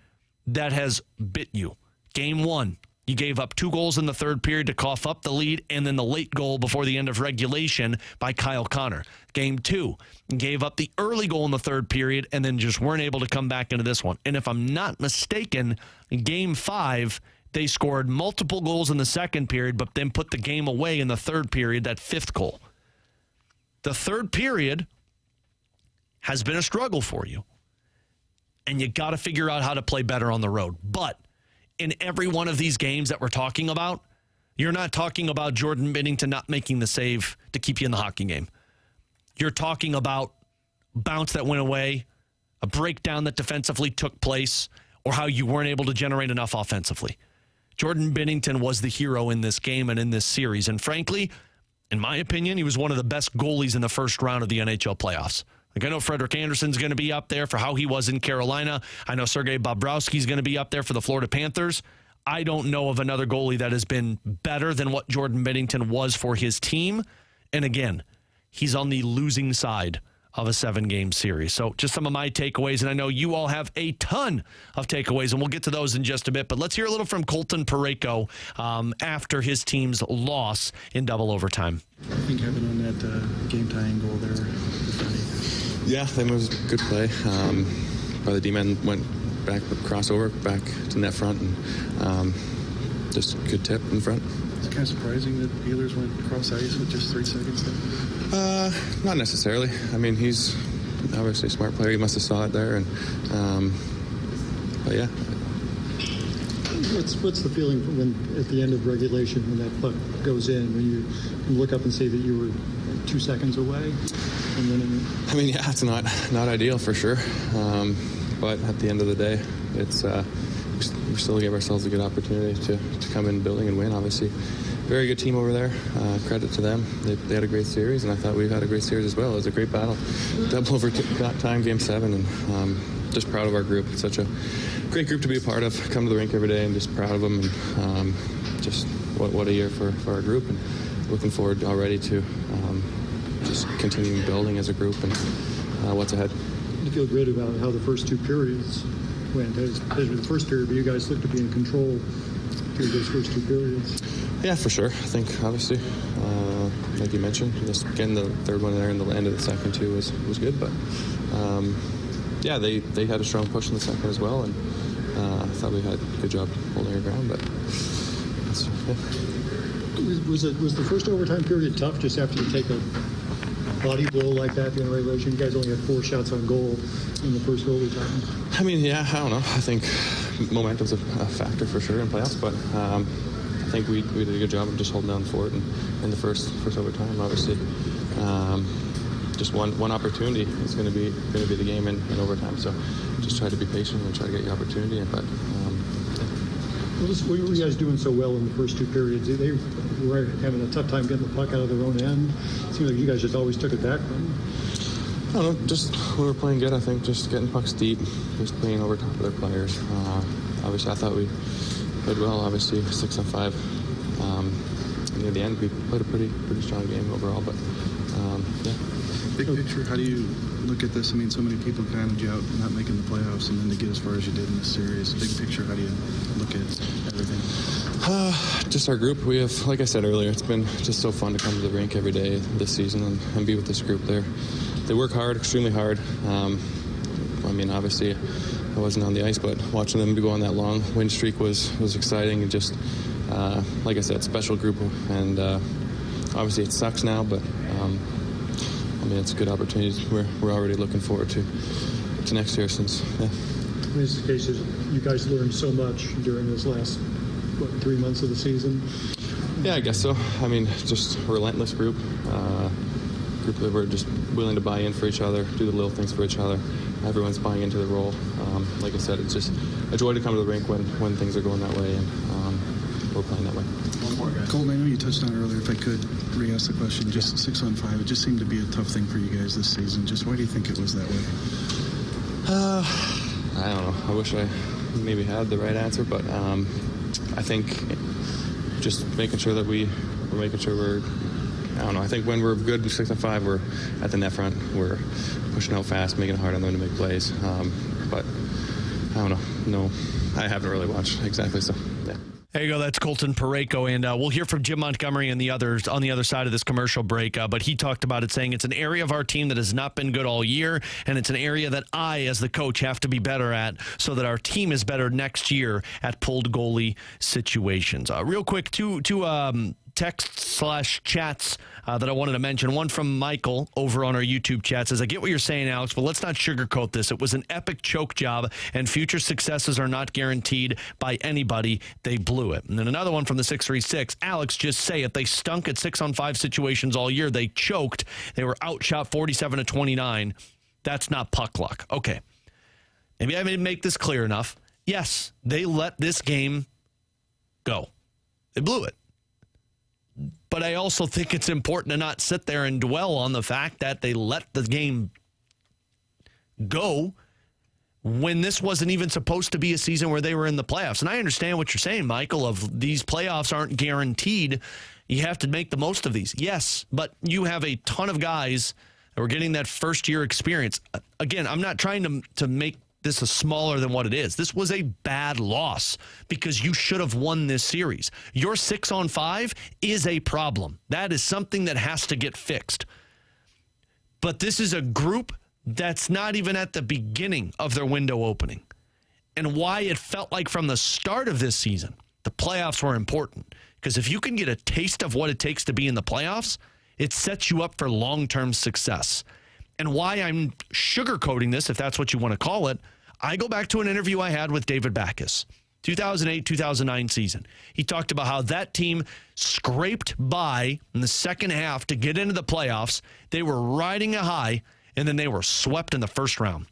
that has bit you. Game 1, you gave up 2 goals in the third period to cough up the lead, and then the late goal before the end of regulation by Kyle Connor. Game 2, you gave up the early goal in the third period and then just weren't able to come back into this one. And if I'm not mistaken, in Game 5, they scored multiple goals in the second period, but then put the game away in the third period, that 5th goal. The third period has been a struggle for you. And you got to figure out how to play better on the road. But in every one of these games that we're talking about, you're not talking about Jordan Binnington not making the save to keep you in the hockey game. You're talking about bounce that went away, a breakdown that defensively took place, or how you weren't able to generate enough offensively. Jordan Binnington was the hero in this game and in this series. And frankly, in my opinion, he was one of the best goalies in the first round of the NHL playoffs. I know Frederik Andersen's going to be up there for how he was in Carolina. I know Sergei Bobrovsky's going to be up there for the Florida Panthers. I don't know of another goalie that has been better than what Jordan Binnington was for his team. And again, he's on the losing side of a 7-game series. So just some of my takeaways, and I know you all have a ton of takeaways, and we'll get to those in just a bit. But let's hear a little from Colton Parayko after his team's loss in double overtime. I think having on that game-tying goal there. Yeah, that was a good play. The D-man went back, crossover, back to net front, and just good tip in front. It's kind of surprising that Ehlers went cross ice with just 3 seconds there. Not necessarily. I mean, he's obviously a smart player. He must have saw it there, and but yeah. What's the feeling when at the end of regulation when that puck goes in, when you look up and see that you were 2 seconds away? And then I mean, yeah, it's not ideal for sure, but at the end of the day, it's we still gave ourselves a good opportunity to come in building and win. Obviously, very good team over there. Credit to them. They had a great series, and I thought we've had a great series as well. It was a great battle. Double overtime, Game 7, and just proud of our group. It's such a great group to be a part of. Come to the rink every day and just proud of them, and just what a year for our group, and looking forward already to just continuing building as a group and what's ahead. You feel great about how the first 2 periods went. As the first period, but you guys looked to be in control through those first 2 periods. Yeah, for sure. I think obviously, like you mentioned, just getting the third one there in the end of the second too was good. But yeah, they had a strong push in the second as well, and I thought we had a good job holding our ground. But was the first overtime period tough just after you take a body blow like that in regulation? You guys only had 4 shots on goal in the first goal time. I mean, yeah, I don't know. I think momentum's a factor for sure in playoffs, but I think we did a good job of just holding down the fort in the first overtime. Obviously, just one opportunity is going to be the game in overtime. So just try to be patient and try to get your opportunity. But what were you guys doing so well in the first 2 periods? They were having a tough time getting the puck out of their own end. It seemed like you guys just always took it back from them. I don't know, just we were playing good, I think, just getting pucks deep, just playing over top of their players. Obviously, I thought we played well, obviously, 6 on 5. Near the end, we played a pretty strong game overall, but yeah. Big picture, how do you look at this? I mean, so many people counted you out not making the playoffs, and then to get as far as you did in this series. Big picture, how do you look at everything? Just our group. We have, like I said earlier, it's been just so fun to come to the rink every day this season and be with this group. They work hard, extremely hard. I mean, obviously, I wasn't on the ice, but watching them go on that long win streak was exciting, and just, like I said, special group. And obviously it sucks now, but I mean, it's a good opportunity. We're already looking forward to next year since, yeah. In these cases, you guys learned so much during this last, 3 months of the season? Yeah, I guess so. I mean, just a relentless group. Group that we're just willing to buy in for each other, do the little things for each other. Everyone's buying into the role. Like I said, it's just a joy to come to the rink when things are going that way, and we're playing that way. Colton, I know you touched on it earlier. If I could re-ask the question, just 6 on 5, it just seemed to be a tough thing for you guys this season. Just why do you think it was that way? I don't know. I wish I maybe had the right answer, but I think just making sure that we're making sure we're, I don't know. I think when we're good 6 on 5, we're at the net front. We're pushing out fast, making it hard on them to make plays. But I don't know. No, I haven't really watched exactly. So, yeah. There you go. That's Colton Parayko, and we'll hear from Jim Montgomery and the others on the other side of this commercial break. But he talked about it, saying it's an area of our team that has not been good all year, and it's an area that I, as the coach, have to be better at so that our team is better next year at pulled goalie situations. Real quick, two text/chats that I wanted to mention. One from Michael over on our YouTube chat says, I get what you're saying, Alex, but let's not sugarcoat this. It was an epic choke job, and future successes are not guaranteed by anybody. They blew it. And then another one from the 636, Alex, just say it. They stunk at 6 on 5 situations all year. They choked. They were outshot 47-29. That's not puck luck. Okay. Maybe I didn't make this clear enough. Yes, they let this game go. They blew it. But I also think it's important to not sit there and dwell on the fact that they let the game go when this wasn't even supposed to be a season where they were in the playoffs. And I understand what you're saying, Michael, of these playoffs aren't guaranteed. You have to make the most of these. Yes, but you have a ton of guys that were getting that first-year experience. Again, I'm not trying to make this is smaller than what it is. This was a bad loss because you should have won this series. Your 6 on 5 is a problem. That is something that has to get fixed. But this is a group that's not even at the beginning of their window opening. And why it felt like from the start of this season, the playoffs were important. Because if you can get a taste of what it takes to be in the playoffs, it sets you up for long-term success. And why I'm sugarcoating this, if that's what you want to call it, I go back to an interview I had with David Backus, 2008-2009 season. He talked about how that team scraped by in the second half to get into the playoffs. They were riding a high, and then they were swept in the first round.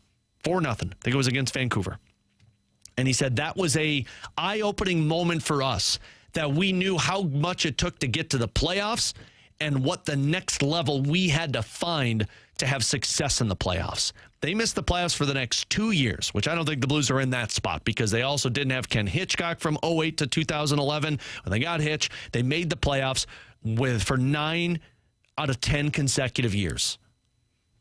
4-0. I think it was against Vancouver. And he said that was a eye-opening moment for us, that we knew how much it took to get to the playoffs and what the next level we had to find to have success in the playoffs. They missed the playoffs for the next 2 years, which I don't think the Blues are in that spot because they also didn't have Ken Hitchcock from 2008 to 2011. When they got Hitch, they made the playoffs for 9 out of 10 consecutive years.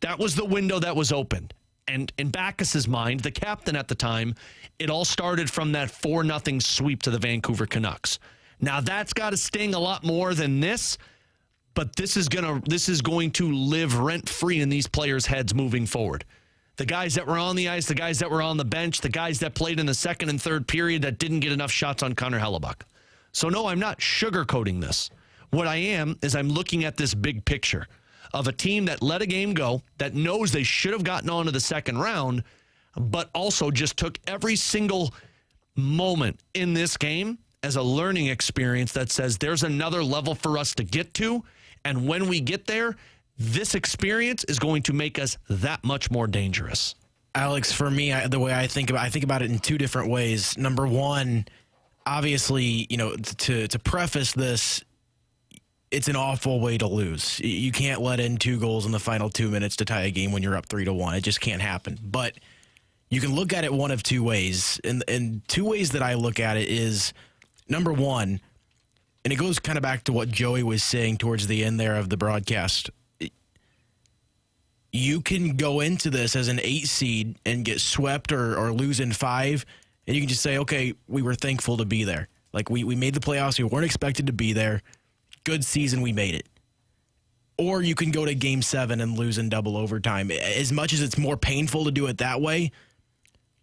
That was the window that was opened. And in Backus's mind, the captain at the time, it all started from that 4-0 sweep to the Vancouver Canucks. Now, that's got to sting a lot more than this, but this is going to live rent-free in these players' heads moving forward. The guys that were on the ice, the guys that were on the bench, the guys that played in the second and third period that didn't get enough shots on Connor Hellebuck. So, no, I'm not sugarcoating this. What I am is I'm looking at this big picture of a team that let a game go, that knows they should have gotten on to the second round, but also just took every single moment in this game as a learning experience that says there's another level for us to get to. And when we get there, this experience is going to make us that much more dangerous. Alex, for me, the way I think about it in two different ways. Number one, obviously, to preface this, it's an awful way to lose. You can't let in 2 goals in the final 2 minutes to tie a game when you're up 3-1. It just can't happen. But you can look at it one of two ways. And 2 ways that I look at it is, number one, and it goes kind of back to what Joey was saying towards the end there of the broadcast. You can go into this as an 8 seed and get swept or lose in 5, and you can just say, okay, we were thankful to be there. Like, we made the playoffs. We weren't expected to be there. Good season. We made it. Or you can go to Game 7 and lose in double overtime. As much as it's more painful to do it that way,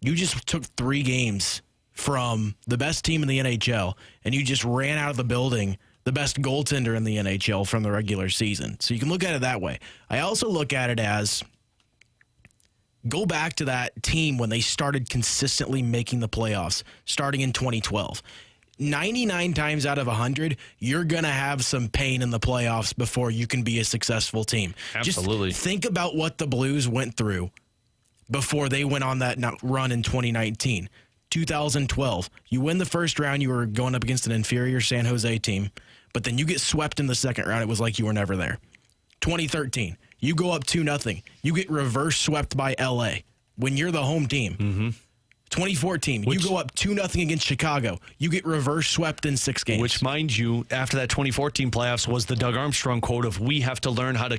you just took 3 games from the best team in the NHL, and you just ran out of the building the best goaltender in the NHL from the regular season. So you can look at it that way. I also look at it as, go back to that team when they started consistently making the playoffs, starting in 2012. 99 times out of 100, you're going to have some pain in the playoffs before you can be a successful team. Absolutely. Just think about what the Blues went through before they went on that run in 2019. 2012, you win the first round, you were going up against an inferior San Jose team, but then you get swept in the second round. It was like you were never there. 2013, you go up 2-0. You get reverse swept by LA when you're the home team. Mm-hmm. 2014, you go up 2-0 against Chicago. You get reverse swept in 6 games. Which, mind you, after that 2014 playoffs was the Doug Armstrong quote of, we have to learn how to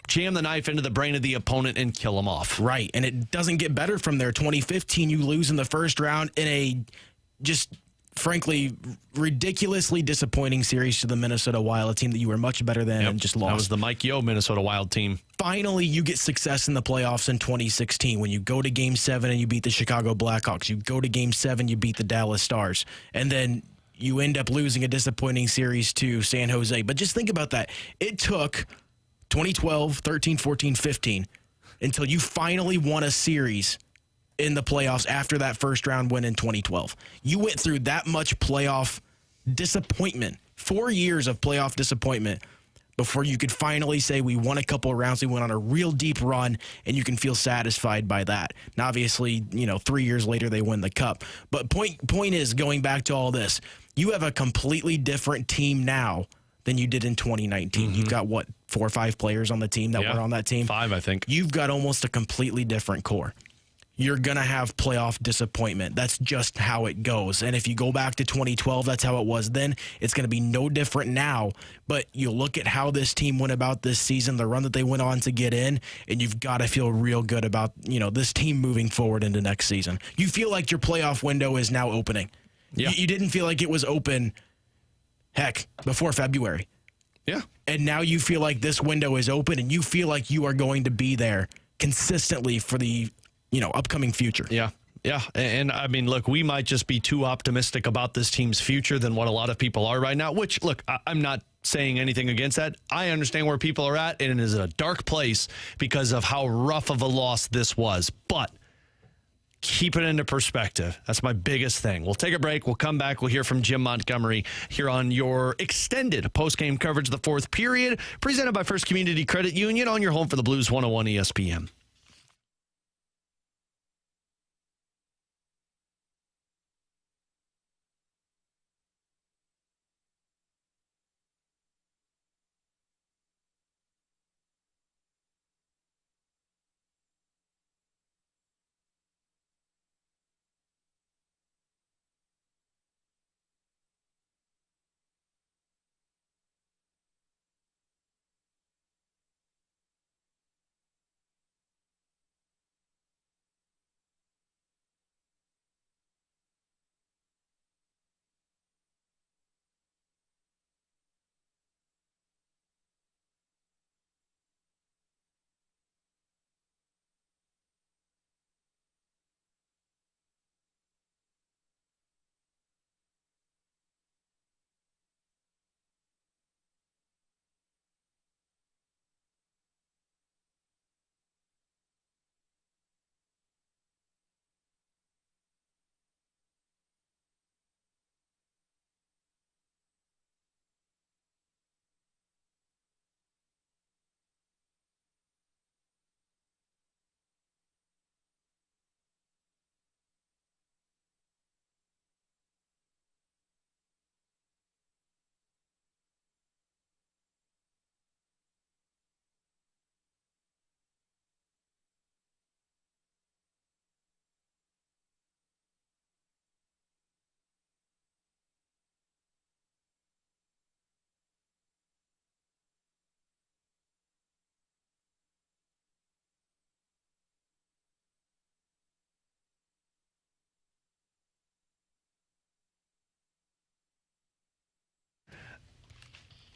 jam the knife into the brain of the opponent and kill them off. Right, and it doesn't get better from there. 2015, you lose in the first round in a just, frankly, ridiculously disappointing series to the Minnesota Wild, a team that you were much better than and just lost. That was the Mike Yeo Minnesota Wild team. Finally, you get success in the playoffs in 2016 when you go to Game 7 and you beat the Chicago Blackhawks. You go to Game 7, you beat the Dallas Stars. And then you end up losing a disappointing series to San Jose. But just think about that. It took 2012, 13, 14, 15 until you finally won a series in the playoffs after that first round win in 2012. You went through that much playoff disappointment, 4 years of playoff disappointment before you could finally say we won a couple of rounds, we went on a real deep run, and you can feel satisfied by that. Now, obviously, 3 years later they win the cup. But point is, going back to all this, you have a completely different team now than you did in 2019. Mm-hmm. You've got, 4 or 5 players on the team that were on that team? 5, I think. You've got almost a completely different core. You're going to have playoff disappointment. That's just how it goes. And if you go back to 2012, that's how it was then. It's going to be no different now. But you look at how this team went about this season, the run that they went on to get in, and you've got to feel real good about, this team moving forward into next season. You feel like your playoff window is now opening. Yeah. You didn't feel like it was open, before February. Yeah. And now you feel like this window is open, and you feel like you are going to be there consistently for the upcoming future. Yeah. Yeah. And I mean, look, we might just be too optimistic about this team's future than what a lot of people are right now, which, look, I'm not saying anything against that. I understand where people are at, and it is a dark place because of how rough of a loss this was. But keep it into perspective. That's my biggest thing. We'll take a break. We'll come back. We'll hear from Jim Montgomery here on your extended post-game coverage of the fourth period, presented by First Community Credit Union on your home for the Blues 101 ESPN.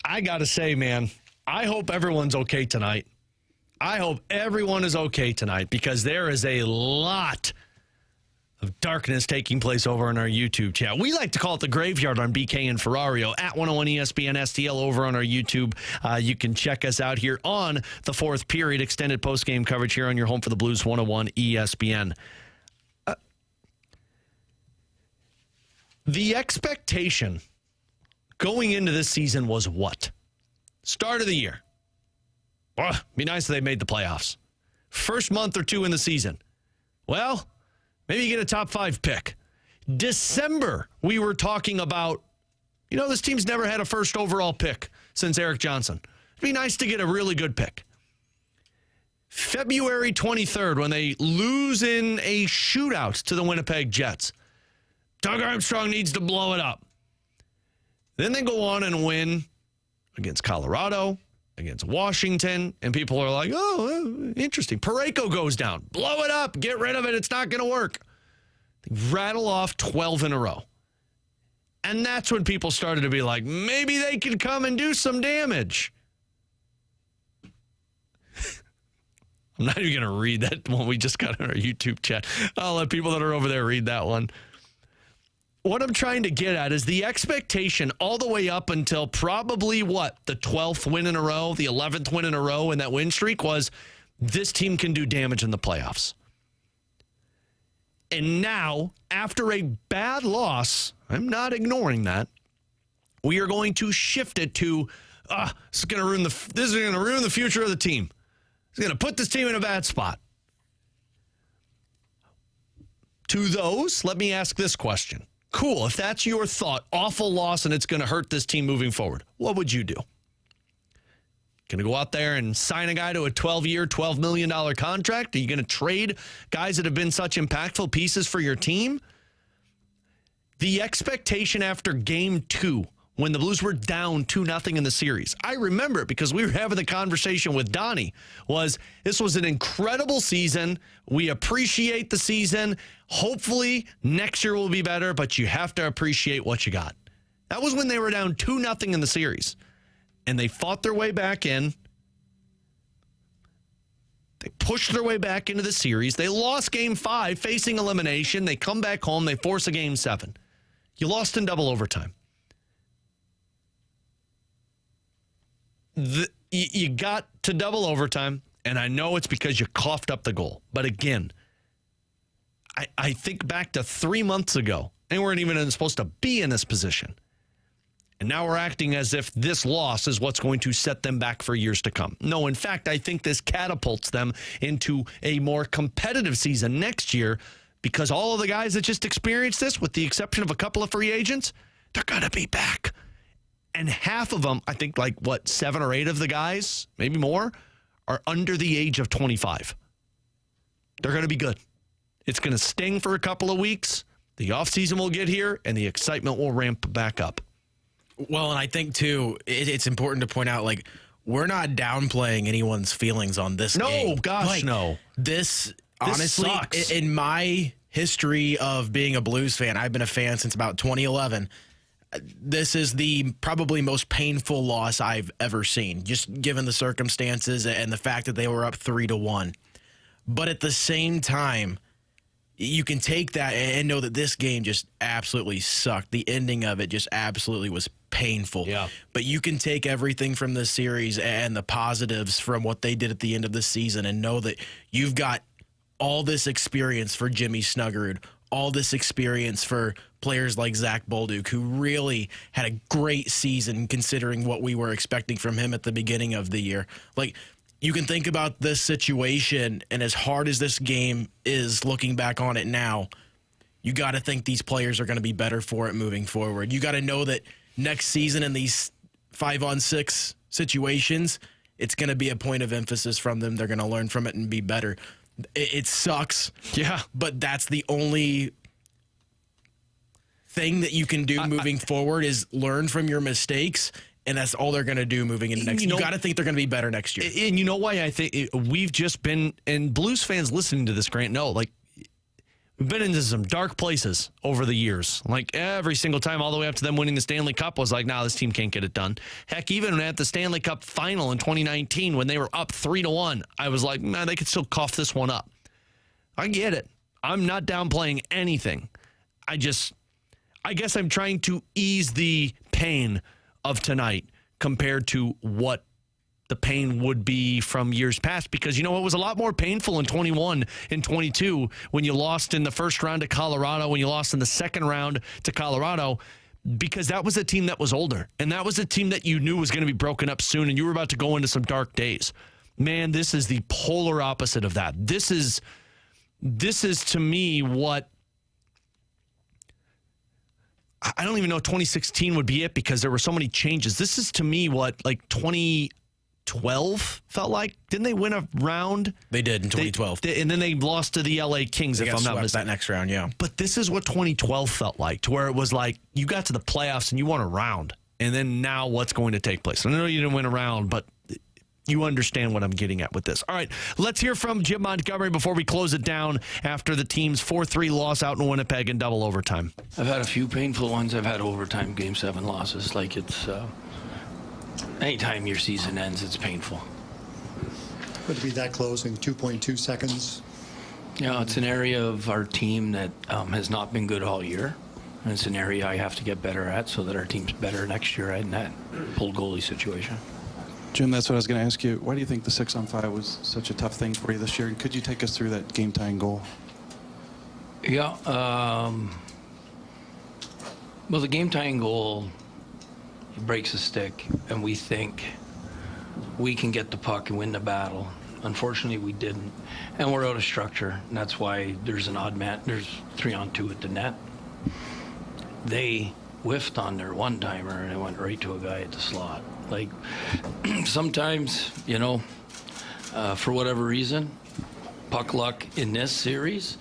I got to say, man, I hope everyone's okay tonight. I hope everyone is okay tonight because there is a lot of darkness taking place over on our YouTube chat. We like to call it the graveyard on BK and Ferrario at 101 ESPN STL over on our YouTube. You can check us out here on the fourth period, extended postgame coverage here on your home for the Blues 101 ESPN. The expectation going into this season was what? Start of the year. Well, it'd be nice if they made the playoffs. First month or two in the season. Well, maybe you get a top 5 pick. December, we were talking about, this team's never had a first overall pick since Eric Johnson. It'd be nice to get a really good pick. February 23rd, when they lose in a shootout to the Winnipeg Jets. Doug Armstrong needs to blow it up. Then they go on and win against Colorado, against Washington, and people are like, oh, interesting. Parayko goes down. Blow it up. Get rid of it. It's not going to work. They rattle off 12 in a row. And that's when people started to be like, maybe they can come and do some damage. I'm not even going to read that one we just got on our YouTube chat. I'll let people that are over there read that one. What I'm trying to get at is the expectation all the way up until probably the 12th win in a row, the 11th win in a row in that win streak was this team can do damage in the playoffs. And now, after a bad loss, I'm not ignoring that, we are going to shift it to, this is going to ruin the future of the team. It's going to put this team in a bad spot. To those, let me ask this question. Cool, if that's your thought, awful loss and it's going to hurt this team moving forward, what would you do? Going to go out there and sign a guy to a 12-year, $12 million contract? Are you going to trade guys that have been such impactful pieces for your team? The expectation after Game 2, when the Blues were down 2-0 in the series, I remember it because we were having the conversation with Donnie, was this was an incredible season. We appreciate the season. Hopefully next year will be better, but you have to appreciate what you got. That was when they were down 2-0 in the series. And they fought their way back in. They pushed their way back into the series. They lost Game 5, facing elimination. They come back home. They force a Game 7. You lost in double overtime. You got to double overtime, and I know it's because you coughed up the goal. But again, I think back to 3 months ago, and we weren't even supposed to be in this position. And now we're acting as if this loss is what's going to set them back for years to come. No, in fact, I think this catapults them into a more competitive season next year because all of the guys that just experienced this, with the exception of a couple of free agents, they're going to be back. And half of them, I think 7 or 8 of the guys, maybe more, are under the age of 25. They're going to be good. It's going to sting for a couple of weeks. The offseason will get here, and the excitement will ramp back up. Well, and I think, too, it's important to point out, we're not downplaying anyone's feelings on this game. No, gosh, no. This honestly, sucks. In my history of being a Blues fan, I've been a fan since about 2011. This is the probably most painful loss I've ever seen, just given the circumstances and the fact that they were up 3-1. But at the same time, you can take that and know that this game just absolutely sucked. The ending of it just absolutely was painful. Yeah. But you can take everything from this series and the positives from what they did at the end of the season and know that you've got all this experience for Jimmy Snuggerud, all this experience for players like Zach Bolduc, who really had a great season considering what we were expecting from him at the beginning of the year. You can think about this situation, and as hard as this game is looking back on it now, you got to think these players are going to be better for it moving forward. You got to know that next season in these 5-on-6 situations, it's going to be a point of emphasis from them. They're going to learn from it and be better. It sucks. Yeah. But that's the only thing that you can do moving forward is learn from your mistakes. And that's all they're going to do moving into next year. You got to think they're going to be better next year. And you know why I think we've just been, and Blues fans listening to this, Grant, know, We've been into some dark places over the years. Like every single time, all the way up to them winning the Stanley Cup, was like, nah, this team can't get it done. Heck, even at the Stanley Cup final in 2019, when they were up 3-1, I was like, man, they could still cough this one up. I get it. I'm not downplaying anything. I guess I'm trying to ease the pain of tonight compared to what the pain would be from years past, because, you know, it was a lot more painful in 21 and 22 when you lost in the first round to Colorado, when you lost in the second round to Colorado, because that was a team that was older, and that was a team that you knew was going to be broken up soon, and you were about to go into some dark days. Man, this is the polar opposite of that. This is to me what I don't even know 2016 would be it, because there were so many changes. This is to me what like 2012 felt like. Didn't they win a round? They did in 2012. And then they lost to the LA Kings, if I'm not mistaken. That next round, yeah. But this is what 2012 felt like, to where it was like you got to the playoffs and you won a round. And then now what's going to take place? I know you didn't win a round, but you understand what I'm getting at with this. All right, let's hear from Jim Montgomery before we close it down after the team's 4-3 loss out in Winnipeg in double overtime. I've had a few painful ones. I've had overtime Game 7 losses. Like, it's anytime your season ends, it's painful. But to be that close in 2.2 seconds? Yeah, it's an area of our team that has not been good all year. And it's an area I have to get better at so that our team's better next year in that pulled goalie situation. Jim, that's what I was going to ask you. Why do you think the 6-on-5 was such a tough thing for you this year? And could you take us through that game-tying goal? Yeah. Well, the game-tying goal, he breaks a stick, and we think we can get the puck and win the battle. Unfortunately, we didn't. And we're out of structure, and that's why there's an odd man. There's 3-on-2 at the net. They whiffed on their one-timer, and it went right to a guy at the slot. Like, sometimes, you know, for whatever reason, puck luck in this series,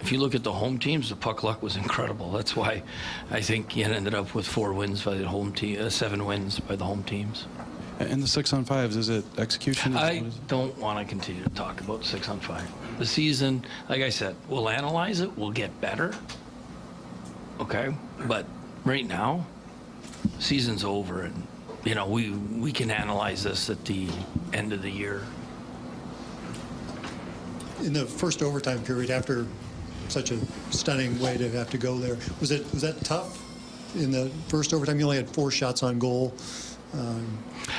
if you look at the home teams, the puck luck was incredible. That's why I think you ended up with 4 wins by the home team, 7 wins by the home teams. And the 6-on-5s, is it execution? I don't want to continue to talk about 6-on-5. The season, like I said, we'll analyze it. We'll get better. Okay? But right now, season's over, and you know, we can analyze this at the end of the year. In the first overtime period, after such a stunning way to have to go there, was that tough? In the first overtime, you only had 4 shots on goal.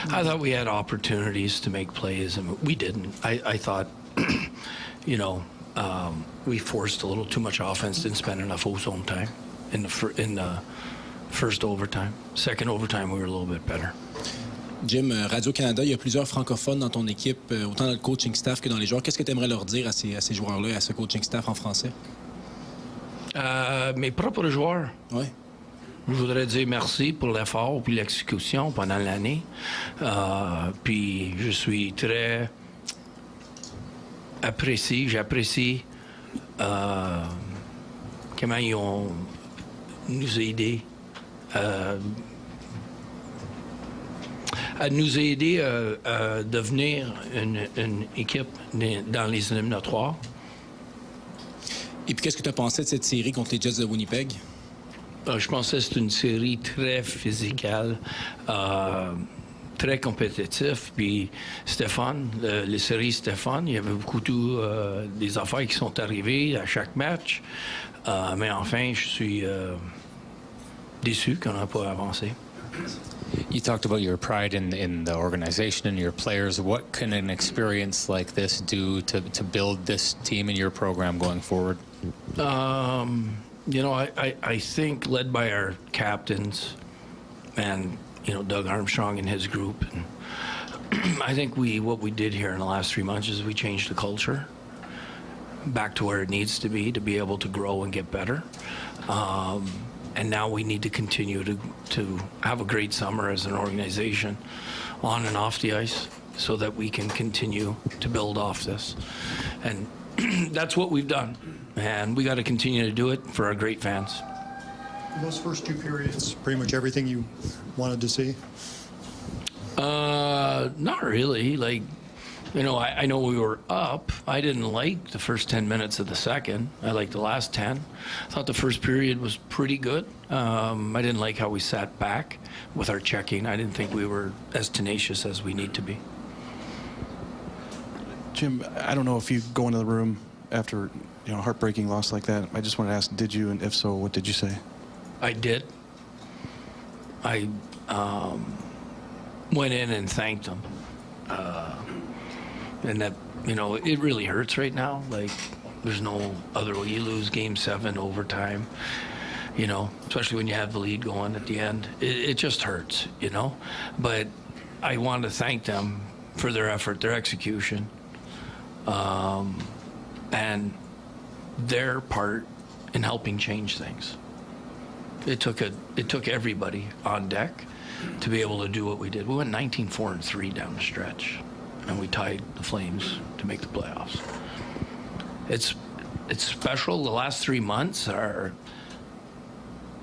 I thought we had opportunities to make plays, and we didn't. I thought, you know, we forced a little too much offense, didn't spend enough zone time in the first overtime. Second overtime, we were a little bit better. Jim, Radio-Canada, il y a plusieurs francophones dans ton équipe, autant dans le coaching staff que dans les joueurs. Qu'est-ce que tu aimerais leur dire à ces joueurs-là et à ce coaching staff en français? Mes propres joueurs? Oui. Je voudrais dire merci pour l'effort et l'exécution pendant l'année. Puis je suis très apprécié, j'apprécie comment ils ont nous aidé à nous aider à devenir une équipe dans les éliminatoires. Et puis qu'est-ce que tu as pensé de cette série contre les Jets de Winnipeg? Je pensais que c'était une série très physicale, très compétitive. Puis Stéphane, les séries Stéphane, il y avait beaucoup des affaires qui sont arrivées à chaque match. Mais enfin, je suis déçu qu'on n'a pas avancé. You talked about your pride in the organization and your players. What can an experience like this do to build this team and your program going forward? You know, I think led by our captains and, you know, Doug Armstrong and his group. And I think what we did here in the last 3 months is we changed the culture back to where it needs to be able to grow and get better. And now we need to continue to have a great summer as an organization on and off the ice so that we can continue to build off this. And that's what we've done. And we got to continue to do it for our great fans. In those first 2 periods, pretty much everything you wanted to see? Not really. Like, I know we were up. I didn't like the first 10 minutes of the second. I liked the last 10. I thought the first period was pretty good. I didn't like how we sat back with our checking. I didn't think we were as tenacious as we need to be. Jim, I don't know if you go into the room after a heartbreaking loss like that. I just wanted to ask, did you, and if so, what did you say? I did. I went in and thanked them. And that, it really hurts right now. Like, there's no other way. You lose Game 7 overtime, especially when you have the lead going at the end. It just hurts, But I want to thank them for their effort, their execution, and their part in helping change things. It took everybody on deck to be able to do what we did. We went 19-4-3 down the stretch, and we tied the Flames to make the playoffs. It's special. The last 3 months are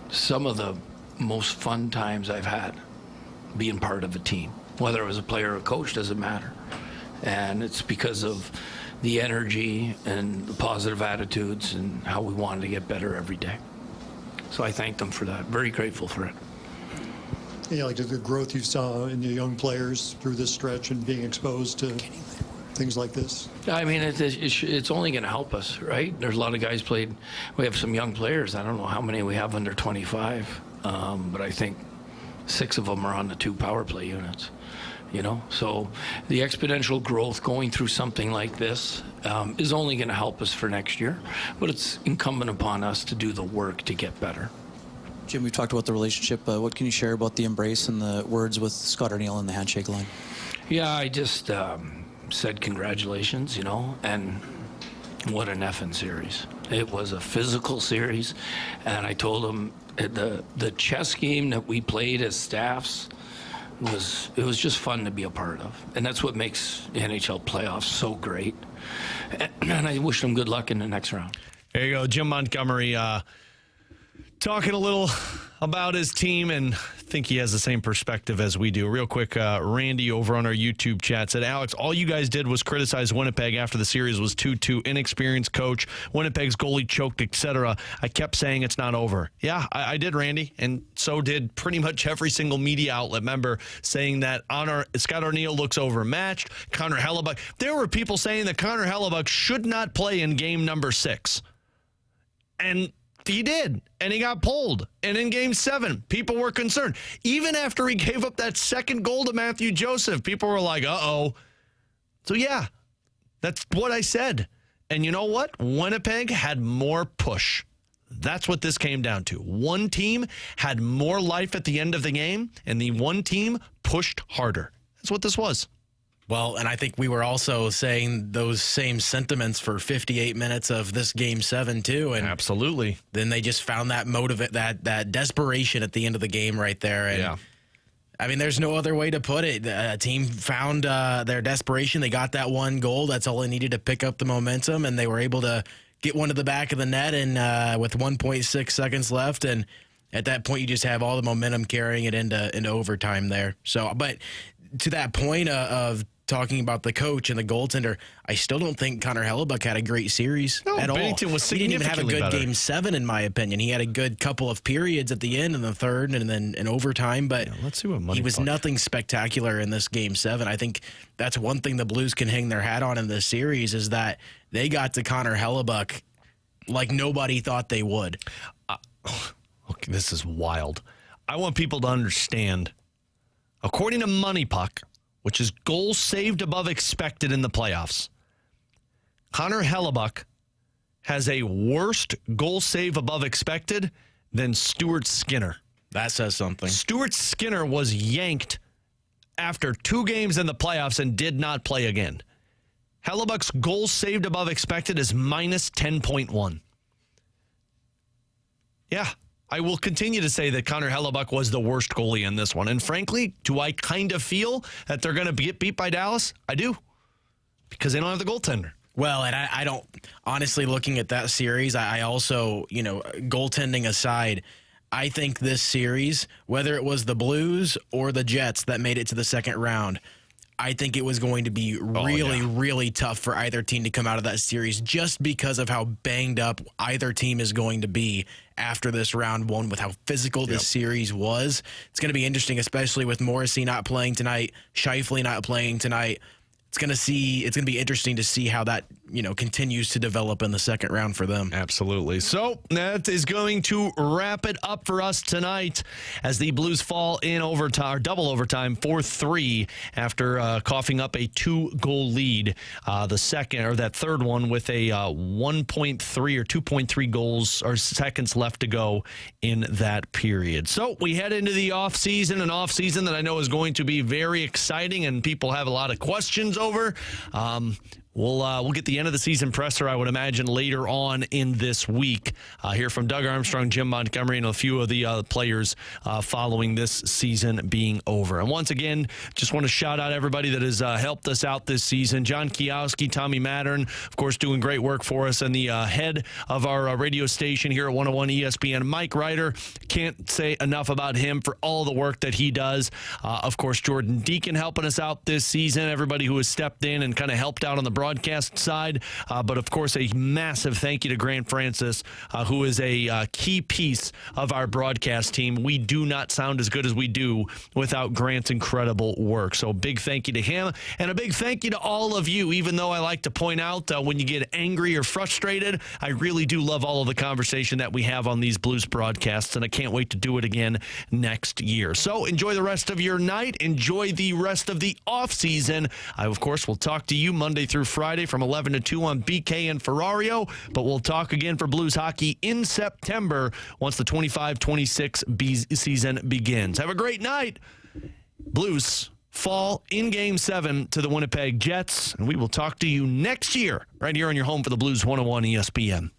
some of the most fun times I've had being part of a team. Whether it was a player or a coach, doesn't matter. And it's because of the energy and the positive attitudes and how we wanted to get better every day. So I thank them for that. Very grateful for it. Yeah, like the growth you saw in the young players through this stretch and being exposed to things like this. I mean, it's only going to help us, right? There's a lot of guys played. We have some young players. I don't know how many we have under 25, but I think 6 of them are on the 2 power play units. So the exponential growth going through something like this is only going to help us for next year, but it's incumbent upon us to do the work to get better. Jim, we've talked about the relationship. What can you share about the embrace and the words with Scott O'Neill in the handshake line? Yeah, I just said congratulations, and what an effing series. It was a physical series, and I told him the chess game that we played as staffs, it was just fun to be a part of. And that's what makes the NHL playoffs so great. And I wish them good luck in the next round. There you go, Jim Montgomery talking a little about his team, and I think he has the same perspective as we do. Real quick, Randy over on our YouTube chat said, Alex, all you guys did was criticize Winnipeg after the series was 2-2, inexperienced coach, Winnipeg's goalie choked, etc. I kept saying it's not over. Yeah, I did, Randy, and so did pretty much every single media outlet member saying that Scott O'Neill looks overmatched. Connor Hellebuyck. There were people saying that Connor Hellebuyck should not play in game number 6. And he did, and he got pulled. And in Game 7, people were concerned. Even after he gave up that second goal to Matthew Joseph, people were like, uh-oh. So, yeah, that's what I said. And you know what? Winnipeg had more push. That's what this came down to. One team had more life at the end of the game, and the one team pushed harder. That's what this was. Well, and I think we were also saying those same sentiments for 58 minutes of this Game 7, too. And absolutely. Then they just found that that desperation at the end of the game right there. And yeah. I mean, there's no other way to put it. The team found their desperation. They got that one goal. That's all they needed to pick up the momentum, and they were able to get one to the back of the net and with 1.6 seconds left. And at that point, you just have all the momentum carrying it into overtime there. So, but to that point of talking about the coach and the goaltender, I still don't think Connor Hellebuyck had a great series at all. Binnington was he didn't even have a good better. Game 7, in my opinion. He had a good couple of periods at the end in the third and then in overtime, but let's see what he was nothing spectacular in this Game 7. I think that's one thing the Blues can hang their hat on in this series is that they got to Connor Hellebuyck like nobody thought they would. Okay, this is wild. I want people to understand, according to Money Puck, which is goals saved above expected in the playoffs, Connor Hellebuyck has a worse goal save above expected than Stuart Skinner. That says something. Stuart Skinner was yanked after 2 games in the playoffs and did not play again. Hellebuck's goals saved above expected is minus 10.1. Yeah. I will continue to say that Connor Hellebuyck was the worst goalie in this one. And frankly, do I kind of feel that they're going to get beat by Dallas? I do. Because they don't have the goaltender. Well, and I don't, honestly, looking at that series, I also, goaltending aside, I think this series, whether it was the Blues or the Jets that made it to the second round, I think it was going to be really tough for either team to come out of that series just because of how banged up either team is going to be after this round one with how physical this series was. It's going to be interesting, especially with Morrissey not playing tonight, Scheifele not playing tonight. It's going to be interesting to see how that, continues to develop in the second round for them. Absolutely. So that is going to wrap it up for us tonight as the Blues fall in overtime, or double overtime, 4-3 after coughing up a 2-goal lead. That third one with a 1.3 or 2.3 goals or seconds left to go in that period. So we head into the offseason, an offseason that I know is going to be very exciting and people have a lot of questions over. We'll get the end of the season presser, I would imagine, later on in this week. Hear from Doug Armstrong, Jim Montgomery, and a few of the players following this season being over. And once again, just want to shout out everybody that has helped us out this season. John Kiowski, Tommy Mattern, of course, doing great work for us, and the head of our radio station here at 101 ESPN, Mike Ryder. Can't say enough about him for all the work that he does. Of course, Jordan Deacon helping us out this season. Everybody who has stepped in and kind of helped out on the broadcast side, but of course a massive thank you to Grant Francis, who is a key piece of our broadcast team. We do not sound as good as we do without Grant's incredible work. So big thank you to him, and a big thank you to all of you, even though I like to point out when you get angry or frustrated, I really do love all of the conversation that we have on these Blues broadcasts, and I can't wait to do it again next year. So enjoy the rest of your night. Enjoy the rest of the off season. I, of course, will talk to you Monday through Friday from 11 to 2 on BK and Ferrario, but we'll talk again for Blues hockey in September once the 25-26 season begins. Have a great night. Blues fall in Game 7 to the Winnipeg Jets, and we will talk to you next year right here on your home for the Blues 101 ESPN.